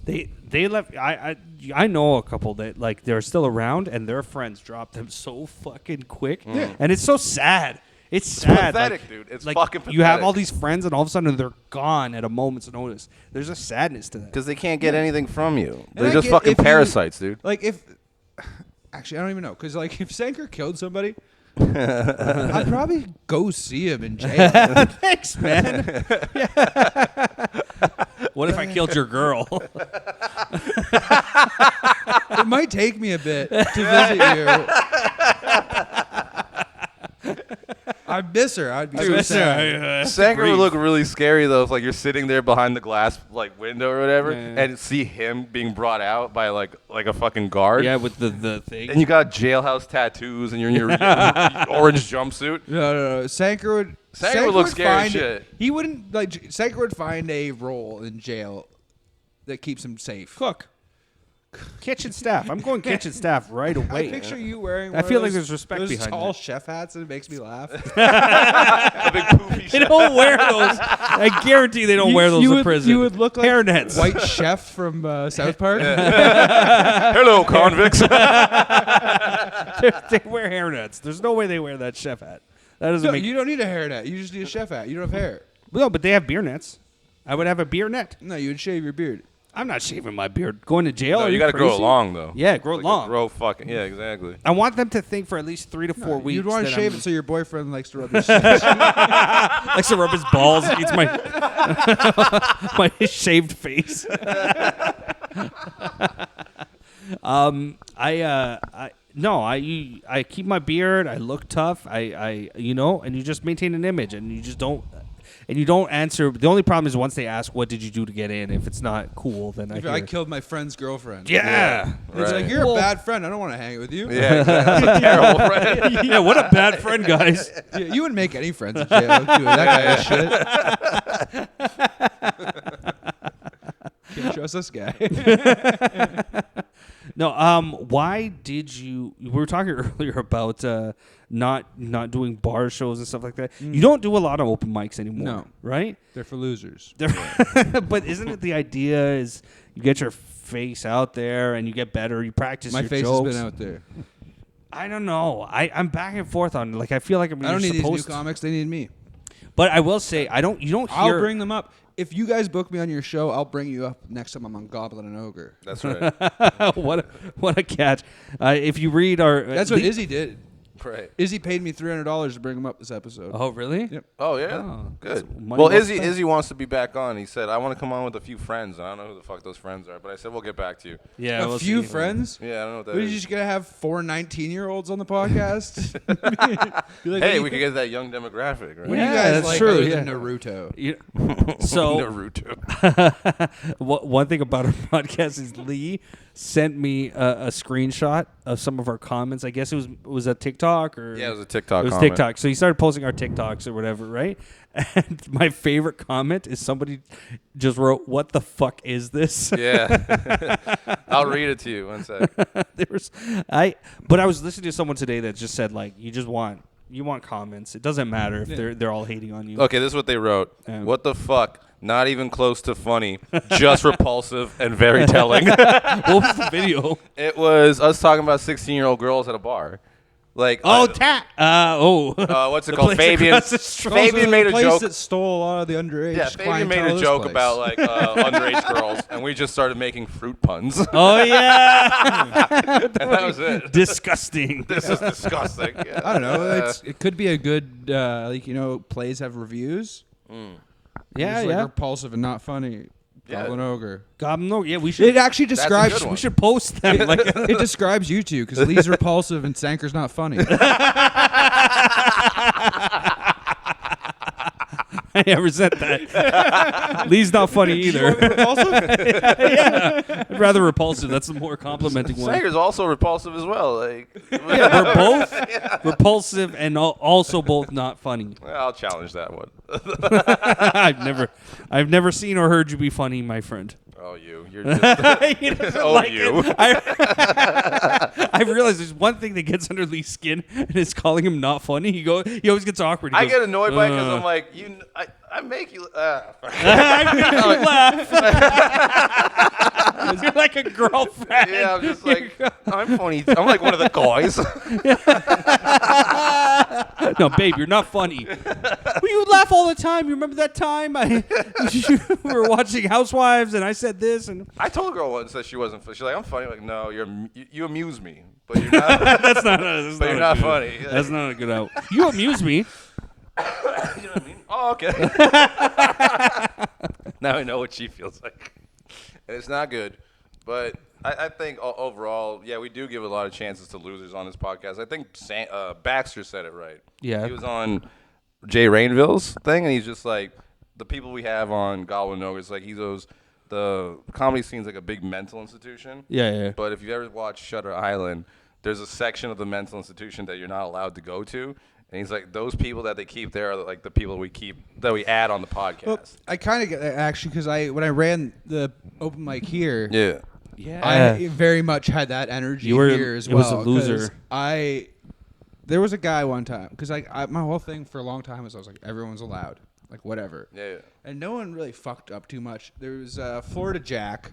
They left. I know a couple that like they're still around and their friends dropped them so fucking quick. Yeah. And it's so sad. It's sad. pathetic, like, dude. It's like, fucking You have pathetic. all these friends and all of a sudden they're gone at a moment's notice. There's a sadness to that. Because they can't get anything from you. And They're I just get fucking if you- parasites, dude. Like if, actually, I don't even know, because like if Sanker killed somebody, I'd probably go see him in jail. Thanks, man. What if I killed your girl? It might take me a bit to visit you. I miss her. I'd be so sad. Sanger would look really scary though if like you're sitting there behind the glass like window or whatever, Yeah. and see him being brought out by like a fucking guard. Yeah, with the thing. And you got jailhouse tattoos and you're in your orange jumpsuit. No. Sanker would look scary as find, shit. He wouldn't like. Sanker would find a role in jail that keeps him safe. Cook. Kitchen staff. I'm going kitchen staff right away. I picture you wearing. I one feel of like those- there's respect those behind tall that. chef hats, and it makes me laugh. A big poofy They shit. don't wear those. I guarantee they don't wear those in prison. You would look like hairnets. White Chef from South Park. Hello, convicts. They wear hairnets. There's no way they wear that chef hat. That doesn't No, make. you don't need a hairnet. You just need a chef hat. You don't have hair. No, but they have beer nets. I would have a beer net. No, you would shave your beard. I'm not shaving my beard. Going to jail? No, Are you got to grow it crazy? long though. Yeah, grow it Like, long. Grow fucking yeah, exactly. I want them to think for at least 3 to 4 weeks. You'd want to that shave I'm- it so your boyfriend likes to rub his likes to rub his balls against my my shaved face. I keep my beard. I look tough. And you just maintain an image, and you just don't. And you don't answer. The only problem is once they ask, "What did you do to get in?" If it's not cool, then I killed my friend's girlfriend. Yeah. It's Right. like, you're a bad friend. I don't want to hang with you. Yeah, exactly. That's a terrible friend. Yeah, what a bad friend, guys. Yeah, you wouldn't make any friends in jail doing that kind of shit. Can't trust this guy. No, why did you? We were talking earlier about not doing bar shows and stuff like that. You don't do a lot of open mics anymore, No. right? They're for losers. But isn't it the idea is you get your face out there and you get better, you practice My your face jokes. has been out there. I don't know. I'm back and forth on it. Like I feel like I'm I don't need these new supposed to. comics. They need me. But I will say you don't hear. I'll bring them up. If you guys book me on your show, I'll bring you up next time I'm on Goblin and Ogre. That's right. what a catch. If you read our That's what Izzy did. Right. Izzy paid me $300 to bring him up this episode. Oh, really? Yep. Oh yeah, Oh, good. money Well, well Izzy spent. wants to be back on. He said, "I want to come on with a few friends." And I don't know who the fuck those friends are, but I said we'll get back to you. Yeah, A we'll few see. friends? Yeah, I don't know what that What, are is. you just going to have 4 19-year-olds on the podcast? Be like, Hey, what we do could get that young demographic, right? you Yeah, guys that's like true, other yeah. than Naruto? You- so Naruto. one thing about our podcast is Lee sent me a screenshot of some of our comments. I guess it was a TikTok or Yeah, it was a TikTok It was comment. TikTok. So he started posting our TikToks or whatever, right? And my favorite comment is somebody just wrote, "What the fuck is this?" Yeah, I'll read it to you one sec. But I was listening to someone today that just said like, you want comments. It doesn't matter if they're all hating on you. Okay, this is what they wrote. What the fuck? Not even close to funny. Just repulsive and very telling. What was the video? It was us talking about 16-year-old girls at a bar. Like, What's it the place called? Fabian. across the street. Fabian made a place joke. that stole a lot of the underage. Yeah, Fabian made clientele a of this joke place. about like underage girls, and we just started making fruit puns. Oh yeah, And that was it. disgusting. This is disgusting. Yeah. I don't know. It could be a good, plays have reviews. Yeah, It's yeah. like repulsive and not funny. Yeah. Goblin Ogre. No, yeah, we should. It actually a describes. good one. We should post them. Like, It describes you two because Lee's repulsive and Sanker's not funny. I never said that. Lee's not funny either. Yeah, I'd rather repulsive. That's the more complimenting one. Sager's also repulsive as well. Like, Yeah, we're both repulsive and also both not funny. I'll challenge that one. I've never seen or heard you be funny, my friend. Oh, you're just. He doesn't Oh, like you. it. I've realized there's one thing that gets under Lee's skin, and it's calling him not funny. He always gets awkward. He I goes, get annoyed by it because I'm like, I make you. I make you laugh. You're like a girlfriend. Yeah, I'm just like, I'm funny. I'm like one of the guys. No, babe, you're not funny. Well, you laugh all the time. You remember that time we were watching Housewives, and I said this, and I told a girl once that she wasn't. She's like, I'm funny. I'm like, no, you amuse me, but you're not. that's not. That's but you're not funny. That's not a good out. You amuse me. You know what I mean? Oh, okay. Now I know what she feels like. And it's not good. But I think overall, yeah, we do give a lot of chances to losers on this podcast. I think Baxter said it right. Yeah. He was on Jay Rainville's thing, and he's just like, the people we have on Goblin Ogre, it's like he goes, the comedy scene's like a big mental institution. Yeah. But if you've ever watched Shutter Island, there's a section of the mental institution that you're not allowed to go to. And he's like, those people that they keep there are like the people we add on the podcast. Well, I kind of get that actually because when I ran the open mic here, Yeah. I very much had that energy You were- here as it well. was a loser. 'cause there was a guy one time because my whole thing for a long time was I was like everyone's allowed, like whatever. Yeah. And no one really fucked up too much. There was Florida Jack.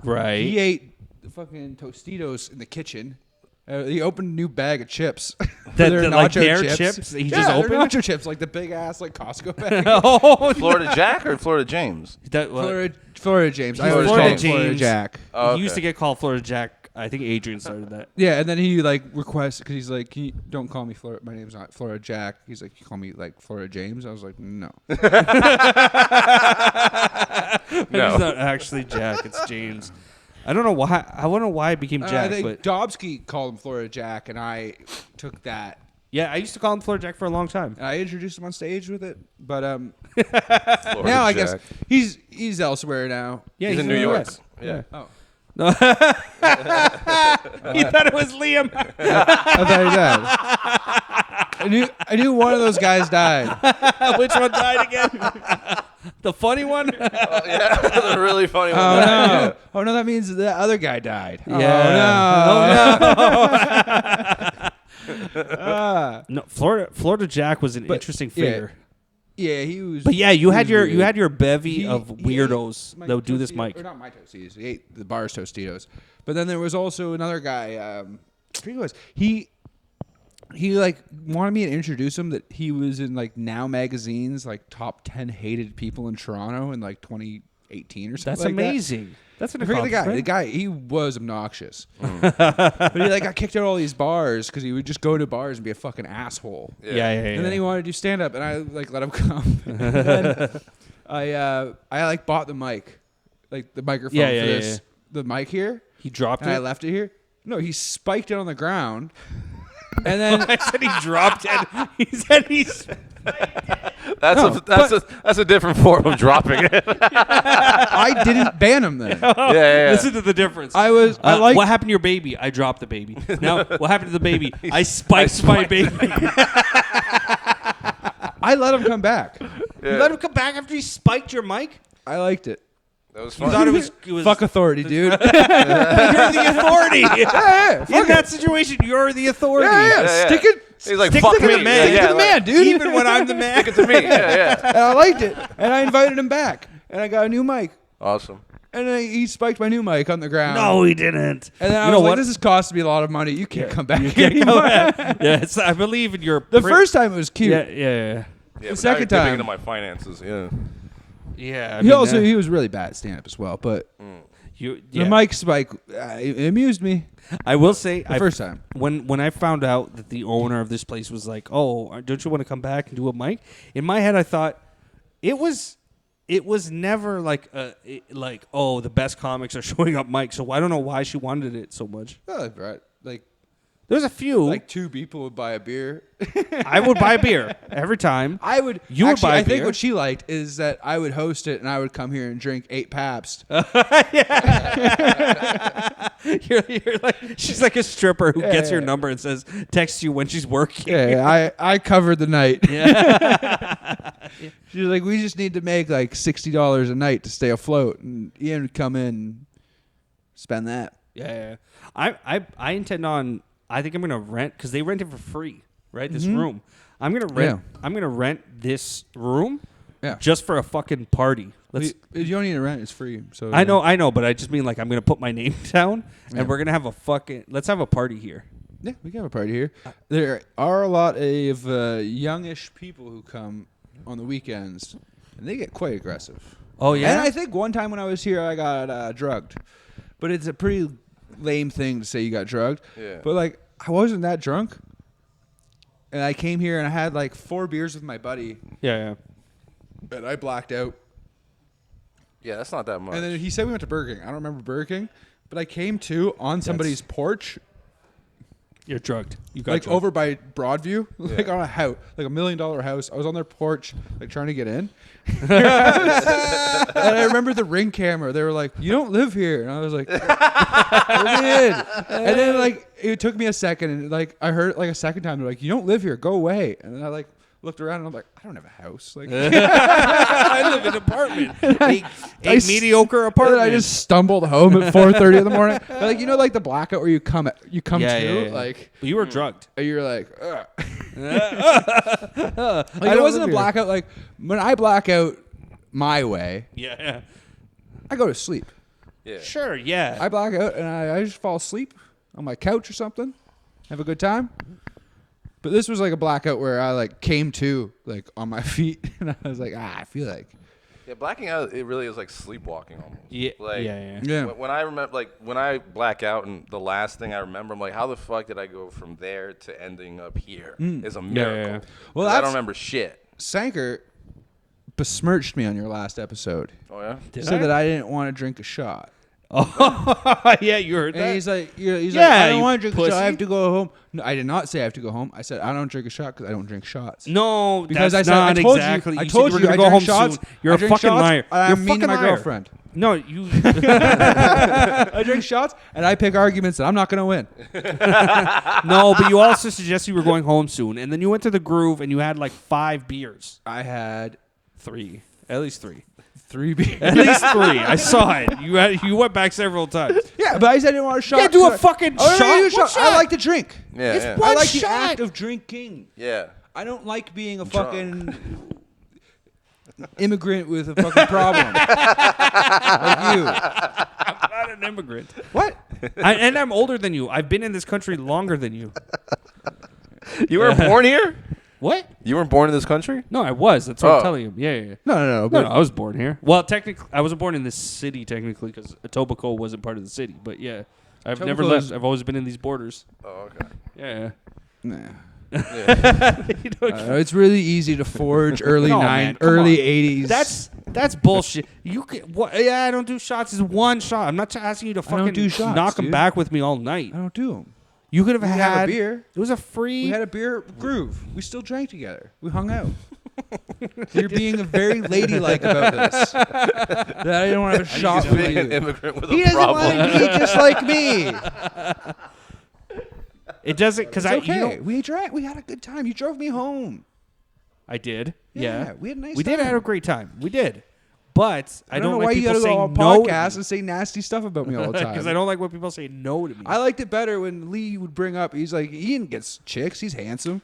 Right. He ate the fucking Tostitos in the kitchen. He opened a new bag of chips. Like their chips? He just they're opened? nacho chips, like the big ass like Costco bag. Oh, Florida Jack or Florida James? that, what? Florida James. I He's always Florida call him Florida James. Jack. Oh, He used to okay. get called Florida Jack. I think Adrian started that. Yeah, and then he like requests because he's like, don't call me Florida. My name's not Florida Jack. He's like, you call me like Florida James. I was like, no. He's not actually Jack. It's James. I don't know why. I don't know why it became Jack. I think But Dobsky called him Florida Jack, and I took that. yeah, I used to call him Florida Jack for a long time. And I introduced him on stage with it, but Florida now I guess Jack. he's elsewhere now. Yeah, He's in New York. US. Yeah. Oh, He thought it was Liam. I thought he died. I knew one of those guys died. Which one died again? The funny one? Yeah, the really funny one. Oh Yeah. no! Oh no! That means the other guy died. Oh, no. No, Florida Jack was an interesting figure. Yeah, he was. But yeah, you had your bevy He- of he weirdos ate my that would do this Tostitos- mic. Or not my Tostitos. He ate the bar's Tostitos. But then there was also another guy. I forget who it was. He like wanted me to introduce him that he was in like Now magazine's like top 10 hated people in Toronto in like 2018 or something. That's like that. amazing. That's an I forget the guy. The accomplishment. guy, he was obnoxious. But he like got kicked out of all these bars because he would just go to bars and be a fucking asshole. Yeah. And then he wanted to do stand up, and I like let him come. And then I like bought the mic, like the microphone Yeah, for yeah, this, yeah. the mic here, He dropped and I it. left it here. No, he spiked it on the ground, and then I said he dropped it. He said he's. That's a different form of dropping it. I didn't ban him then. Yeah. Listen to the difference. I like what happened to your baby? I dropped the baby. Now, what happened to the baby? I spiked my baby. I let him come back. You let him come back after he spiked your mic? I liked it. That was You fun. thought it was Fuck authority, dude. But you're the authority. Yeah, In that situation, you're the authority. Yeah. Stick it. He's like, Stick fuck to me. the man. Stick to the man, dude. Even when I'm the man. Stick it to me. Yeah. And I liked it, and I invited him back, and I got a new mic, Awesome. and then he spiked my new mic on the ground. No, he didn't. And then I You was know like, what? "This is costing me a lot of money. You can't come back Can't anymore." go back. Yes, I believe in your. The first time it was cute. Yeah. Yeah, but second now you're dipping time- into my finances. Yeah. Yeah. I He mean, also he was really bad at stand up as well, but the mic spike it amused me I will say, the first time. when I found out that the owner of this place was like, "Oh, don't you want to come back and do a mic?" In my head, I thought it was never like oh, the best comics are showing up mic. So I don't know why she wanted it so much. Oh, right. Like There's a few. like two people would buy a beer. I would buy beer every time. I would. You would actually, buy I think beer? what she liked is that I would host it and I would come here and drink 8 Pabst. You're like, she's like a stripper who gets your yeah. number and says texts you when she's working. Yeah, I covered the night. Yeah. She was like, we just need to make like $60 a night to stay afloat, and Ian would come in and spend that. Yeah. I intend on. I think I'm gonna rent because they rent it for free, right? This room. I'm gonna rent. Yeah. I'm gonna rent this room. Yeah. Just for a fucking party. Let's. You don't need to rent; it's free. So I know, but I just mean like I'm gonna put my name down and we're gonna have a fucking. Let's have a party here. Yeah, we can have a party here. There are a lot of youngish people who come on the weekends, and they get quite aggressive. Oh yeah. And I think one time when I was here, I got drugged, but it's a pretty lame thing to say you got drugged. Yeah. But like, I wasn't that drunk, and I came here and I had like 4 beers with my buddy, yeah. and I blacked out. Yeah, that's not that much. And then he said we went to Burger King. I don't remember Burger King, but I came to on somebody's porch, You're drugged. You got like drugged. over by Broadview, like Yeah. on a house, like $1 million house. I was on their porch, like trying to get in. And I remember the Ring camera. They were like, "You don't live here," and I was like, "I did." And then like it took me a second, and like I heard it like a second time. They're like, "You don't live here. Go away." And then I like looked around, and I'm like, "I don't have a house." Like, I live in an apartment. A mediocre and apartment. then I just stumbled home at 4:30 in the morning. Like like the blackout where you come to, like But you were drugged. you're like, ugh. I Like, it wasn't a blackout. Like when I black out my way, Yeah. I go to sleep. yeah. Sure. Yeah. I black out and I just fall asleep on my couch or something, have a good time. But this was like a blackout where I like came to like on my feet and I was like, I feel like Yeah, blacking out, it really is like sleepwalking almost. Yeah, Like, Yeah. When I remember, like, when I black out and the last thing I remember, I'm like, how the fuck did I go from there to ending up here? Is a miracle. yeah. Well, 'Cause I that's- don't remember shit. Sanker besmirched me on your last episode. Oh, yeah? Did Said I? that I didn't want to drink a shot. Oh, yeah, you heard And that. he's like, Yeah, I don't you want to drink a shot. I pussy. have to go home. No, I did not say I have to go home. I said I don't drink a shot because I don't drink shots. No, Because that's I said not I told exactly. you. I said told were you gonna I go home drink shots. soon. You're I a drink fucking shots, liar. I'm You're a mean fucking to my liar. girlfriend. No, you. I drink shots and I pick arguments that I'm not going to win. No, but you also suggested you were going home soon, and then you went to the Groove and you had like 5 beers. I had 3, at least 3. 3 beers. At least 3. I saw it. You went back several times. Yeah, but I said I didn't want a shot. Yeah, do a 'cause fucking I don't shot. do a What shot. I shot? like to drink. Yeah, It's yeah. one I like shot. the act of drinking. Yeah. I don't like being a Drunk. fucking immigrant with a fucking problem. Like you. I'm not an immigrant. What? And I'm older than you. I've been in this country longer than you. You weren't born here? What? You weren't born in this country? No, I was. That's what Oh. I'm telling you. Yeah, yeah, yeah. No. No, But no, I was born here. Well, technically, I wasn't born in this city, technically, because Etobicoke wasn't part of the city. But yeah, I've never Etobicoke left. is- I've always been in these borders. Oh, okay. Yeah. nah. You know, It's really easy to forge early No, man, come early on. 80s. That's bullshit. You can, what? Yeah, I don't do shots. It's one shot. I'm not asking you to don't fucking do shots, knock them dude. back with me all night. I don't do them. You could have We had had a beer. It was a free. We had a beer groove. We still drank together. We hung out. You're being very ladylike about this. That I don't want to have a shot with Being an you. immigrant with He a doesn't problem. want to be just like me. It doesn't because It's I. okay. You know, We drank. We had a good time. You drove me home. I did. Yeah, Yeah, we had a nice We did time. have a great time. We did, but I don't know like why you people gotta go saying on no podcast and say nasty stuff about me all the time. because I don't like when people say no to me. I liked it better when Lee would bring up. He's like, Ian gets chicks. He's handsome.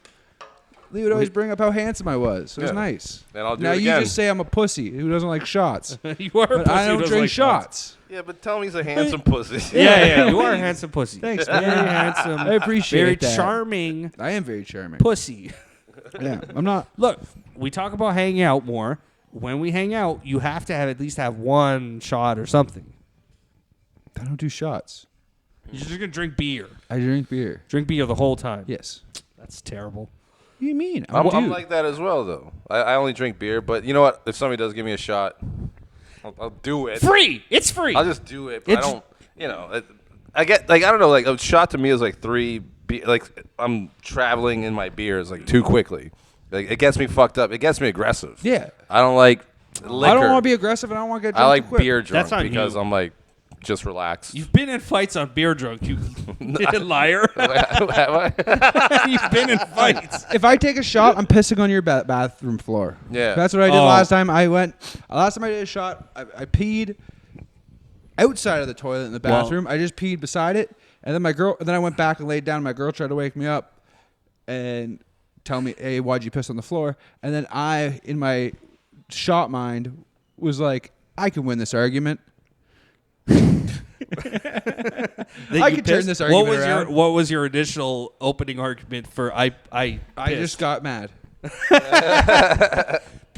Lee would always bring up how handsome I was. It was Yeah. nice. And I'll do now it you again. just say I'm a pussy who doesn't like shots. You are a But pussy I who don't doesn't drink like shots. Yeah, but tell me he's a handsome pussy. Yeah, you are a handsome pussy. Thanks, Very man. handsome. I appreciate very that. charming I am very charming. pussy. Yeah, I'm not. Look, we talk about hanging out more. When we hang out, you have to have at least have one shot or something. I don't do shots. You're just gonna drink beer. I drink beer. Drink beer the whole time. Yes. That's terrible. What do you mean? I'm like that as well, though. I only drink beer, but you know what? If somebody does give me a shot, I'll do it. Free. It's free. I'll just do it. But I It's- don't, you know. I get like I don't know. Like a shot to me is like 3. Like I'm traveling in my beers like too quickly. Like it gets me fucked up. It gets me aggressive. Yeah. I don't like liquor. I don't want to be aggressive, and I don't want to get drunk I too like quick. beer drunk That's on because you. I'm like just relaxed. You've been in fights on beer drunk, you liar. What? You've been in fights. If I take a shot, I'm pissing on your bathroom floor. Yeah. That's what I did Oh. last time. Last time I did a shot, I peed outside of the toilet in the Well- bathroom. I just peed beside it, and then I went back and laid down. My girl tried to wake me up and tell me, "Hey, why'd you piss on the floor?" And then I, in my shot mind, was like, "I can win this argument." I could turn this argument around. What was your initial opening argument for I I pissed? just got mad.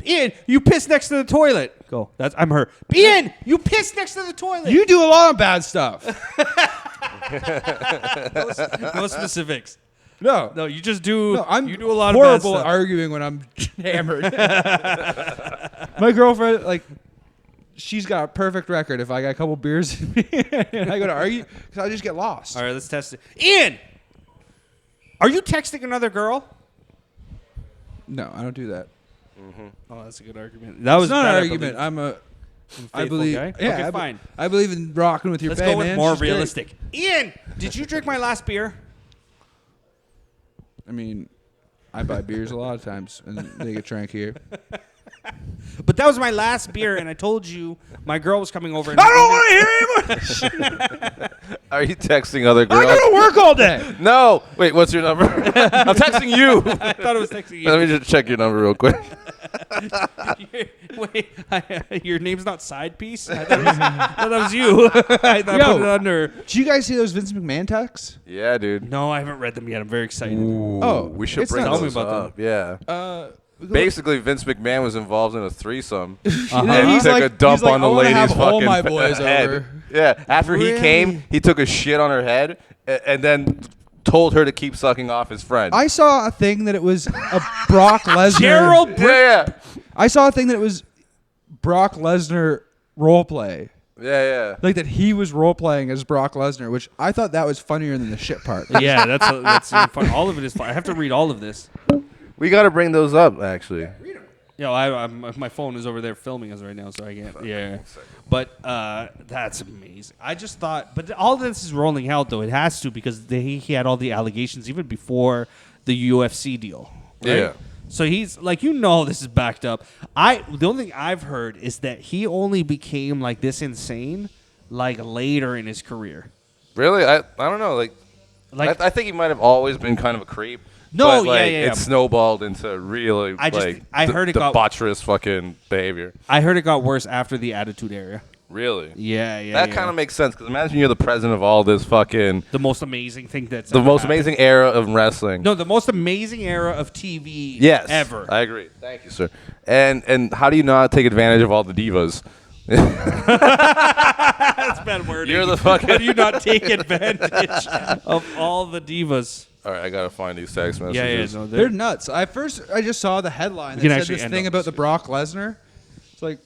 Ian, you pissed next to the toilet. Go. I'm her. Ian, you pissed next to the toilet. You do a lot of bad stuff. no specifics. No. No, you just do. No, I'm you do a lot horrible of bad stuff. arguing when I'm hammered. My girlfriend, like, she's got a perfect record. If I got a couple beers in me and I go to argue, because I just get lost. All right, let's test it. Ian, are you texting another girl? No, I don't do that. Oh, that's a good argument. That was It's not an better, argument. but I'm a. I faithful believe. guy? Yeah, Okay, I fine. I believe in rocking with your Let's bae, go with man. more She's great. realistic. Ian, did you drink my last beer? I mean, I buy beers a lot of times, and they get drank here. But that was my last beer, and I told you my girl was coming over. And I don't want to hear anymore. Are you texting other girls? I gotta work all day. No. Wait, what's your number? I'm texting you. I thought it was texting Let you. me just check your number real quick. Wait, your name's not Side Piece? I thought that was you. I thought I Yo. put it under. Did you guys see those Vince McMahon texts? Yeah, dude. No, I haven't read them yet. I'm very excited. Ooh, Oh, we should it's bring not- those Tell me about up. Yeah. basically Vince McMahon was involved in a threesome. And And he he's took like- a dump he's like, on the "I wanna lady's have all fucking my boys head. over." Yeah, after he Really? came, he took a shit on her head and then told her to keep sucking off his friend. I saw a thing that it was a Brock Lesnar. Gerald yeah, I saw a thing that it was Brock Lesnar role play. yeah. Like that he was role playing as Brock Lesnar, which I thought that was funnier than the shit part. Yeah, that's fun. All of it is fun. I have to read all of this. We got to bring those up, actually. My phone is over there filming us right now, so I can't. Yeah, but that's amazing. I just thought, but all this is rolling out though. It has to because he had all the allegations even before the UFC deal. Right? Yeah. So he's like, this is backed up. The only thing I've heard is that he only became like this insane like later in his career. Really? I don't know. Like I think he might have always been kind of a creep. No, but, yeah. It snowballed into really I heard it got debaucherous fucking behavior. I heard it got worse after the Attitude Era. Really? Yeah. That kind of makes sense because imagine you're the president of all this fucking the most amazing thing that's the ever most happened. amazing era of wrestling. No, the most amazing era of TV Yes, ever. I agree. Thank you, sir. And how do you not take advantage of all the divas? That's bad wording. You're the fucking. How do you not take advantage of all the divas? All right, I gotta find these text messages. No, They're nuts. I just saw the headline that can said actually this end thing on about this. the Brock Lesnar. It's like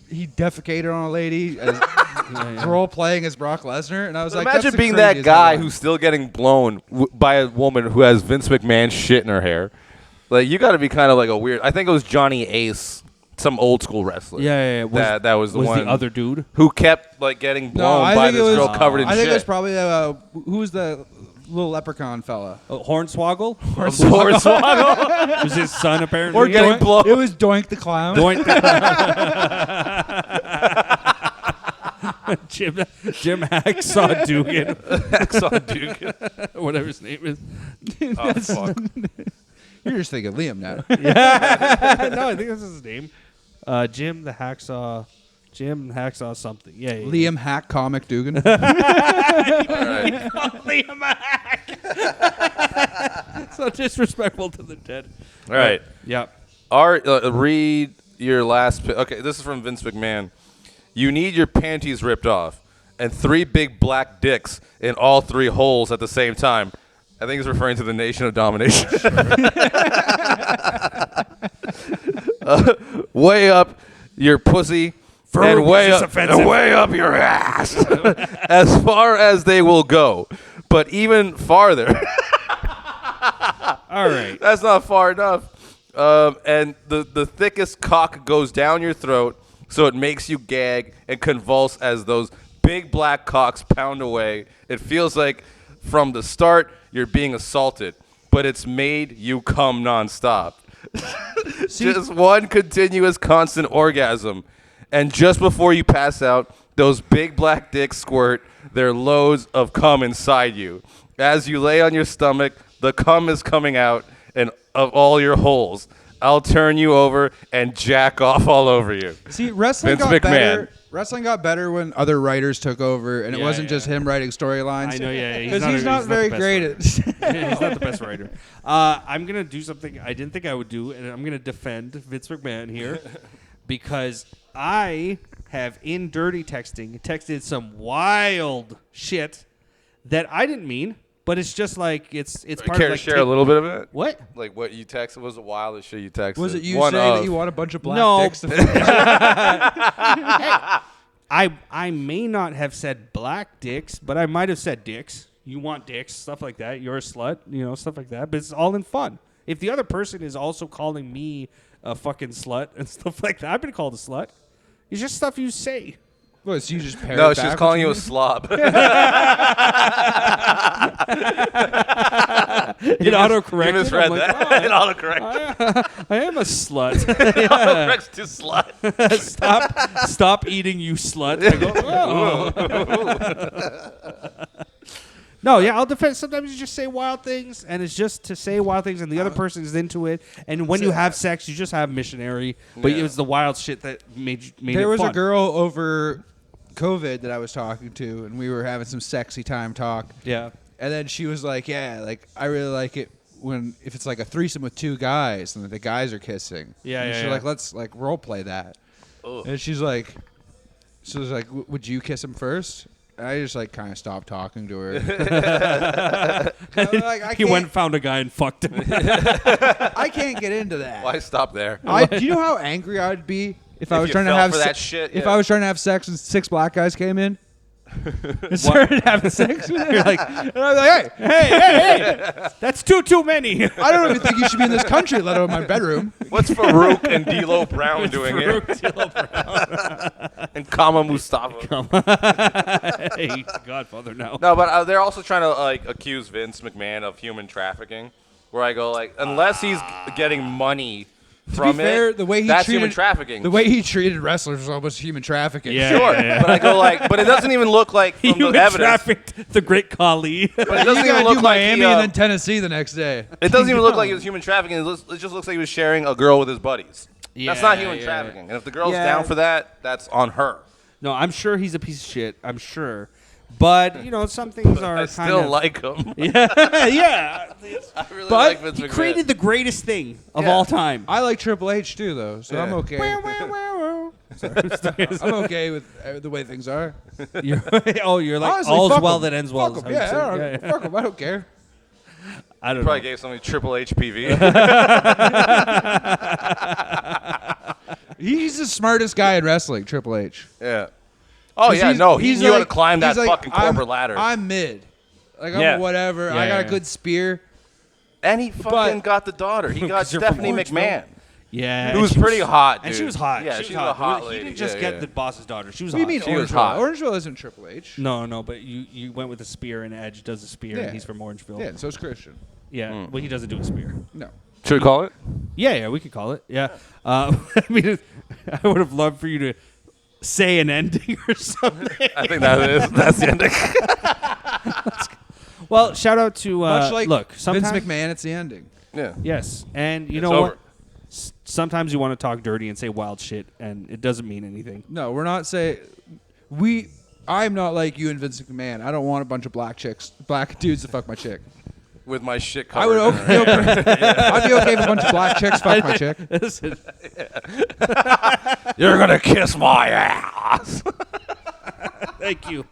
he defecated on a lady as role playing as Brock Lesnar, and I was like, Imagine that's the being that craziest guy headline. who's still getting blown by a woman who has Vince McMahon shit in her hair. Like you got to be kind of like a weird. I think it was Johnny Ace, some old school wrestler. Yeah. That was the one. the other dude? Who kept like getting blown I by think this it was, girl covered in I think shit. it was probably who was the little leprechaun fella? Hornswoggle? Hornswoggle. Was his son apparently? Or getting blown. It was Doink the Clown. Doink. Jim Hacksaw Dugan. Hacksaw Dugan. Whatever his name is. Oh fuck. You're just thinking Liam now. No, I think that's his name. Jim Hacksaw something. Yeah. Liam Hack Comic Dugan. All right. Liam Hack. So disrespectful to the dead. All right. Yeah. Read your last. Okay, this is from Vince McMahon. You need your panties ripped off and 3 big black dicks in all 3 holes at the same time. I think he's referring to the Nation of Domination. Way up your pussy and way up your ass. As far as they will go. But even farther. All right. That's not far enough. And the thickest cock goes down your throat, so it makes you gag and convulse as those big black cocks pound away. It feels like from the start you're being assaulted, but it's made you come nonstop. Just one continuous constant orgasm. And just before you pass out, those big black dicks squirt their loads of cum inside you. As you lay on your stomach, the cum is coming out and of all your holes. I'll turn you over and jack off all over you. See, wrestling Vince got McMahon. better. Wrestling got better when other writers took over, and it Yeah, wasn't just him writing storylines. I know, yeah. Because he's not very great at. Yeah, he's not the best writer. I'm going to do something I didn't think I would do, and I'm going to defend Vince McMahon here because I have, in dirty texting, texted some wild shit that I didn't mean, but it's just like it's part Care of to like share a little bit of it? What? Like what you texted was the wildest shit you texted. Was it you One saying of. that you want a bunch of black No. dicks? I may not have said black dicks, but I might have said dicks. You want dicks, stuff like that. You're a slut, stuff like that. But it's all in fun. If the other person is also calling me a fucking slut and stuff like that, I've been called a slut. It's just stuff you say. Well, so you just parrot No, back she was what calling you a mean? slob. It autocorrected. You misread I'm like, that. It autocorrected. I am a slut. Autocorrects to slut. Stop eating, you slut. I go, oh. No, yeah, I'll defend. Sometimes you just say wild things, and it's just to say wild things, and the other person is into it. And when you have sex, you just have missionary. But Yeah. it was the wild shit that made There it was fun. a girl over COVID that I was talking to, and we were having some sexy time talk. Yeah. And then she was like, "Yeah, like I really like it if it's like a threesome with 2 guys and the guys are kissing. Yeah, and yeah, she's yeah. like, let's like role play that. And she's like, would you kiss him first? And I just like kind of stopped talking to her. He went and found a guy and fucked him. I can't get into that. Why stop there? Do you know how angry I'd be if I was you trying to fell have for that shit, if yeah. I was trying to have sex and 6 black guys came in and started having sex with her? You're like, And I'd be like, hey, that's too many. I don't even think you should be in this country, let alone my bedroom. What's Farouk and D'Lo Brown doing here? And Kama Mustafa. Hey, Godfather now. No, but they're also trying to like accuse Vince McMahon of human trafficking. Where I go like, unless he's getting money from to be fair, it, the way he that's treated, human trafficking. The way he treated wrestlers was almost human trafficking. Yeah. Sure, but I go like, but it doesn't even look like from Human the evidence. trafficked the great Khali. But it You doesn't even gotta look do like Miami he, and then Tennessee the next day. it doesn't even look like it was human trafficking. It just looks like he was sharing a girl with his buddies. That's not human trafficking. And if the girl's Yeah. down for that, that's on her. No, I'm sure he's a piece of shit. I'm sure. But, you know, some things are I kind still of... like him. Yeah. I really But like Vince he McMahon. created the greatest thing of Yeah. all time. I like Triple H too, though, so I'm okay. I'm okay with the way things are. You're like, Honestly, all's fuck well 'em. that ends well. Fuck is 'em. how you say it. Yeah, fuck 'em. I don't care. I don't Probably know. gave somebody Triple H PV. He's the smartest guy in wrestling, Triple H. Yeah. Oh yeah, no, he knew how to climb that fucking corporate ladder. I'm mid. Like, I'm Yeah. whatever. Yeah, I got yeah. a good spear. And he fucking got the daughter. He got 'Cause you're from Stephanie Orangeville. McMahon. Yeah. Who was pretty hot, dude. And she was hot. Yeah, she was a hot lady. He didn't just Yeah, get yeah. the boss's daughter. She was What do you hot. mean She was Orangeville? hot. Orangeville isn't Triple H. No, but you went with a spear, and Edge does a spear, Yeah. and he's from Orangeville. Yeah, and so's Christian. Yeah, well, he doesn't do a spear. No. Should we call it? Yeah, we could call it. Yeah. I mean, I would have loved for you to say an ending or something. I think that's the ending. Well, shout out to Much like look. Vince Sometimes, McMahon, it's the ending. Yeah. yes, and you It's know over. what? Sometimes you want to talk dirty and say wild shit, and it doesn't mean anything. No, we're not saying I'm not like you and Vince McMahon. I don't want a bunch of black dudes to fuck my chick. With my shit I covered. would be okay. I'd be okay if a bunch of black chicks fuck my chick. Listen, You're gonna kiss my ass. thank you.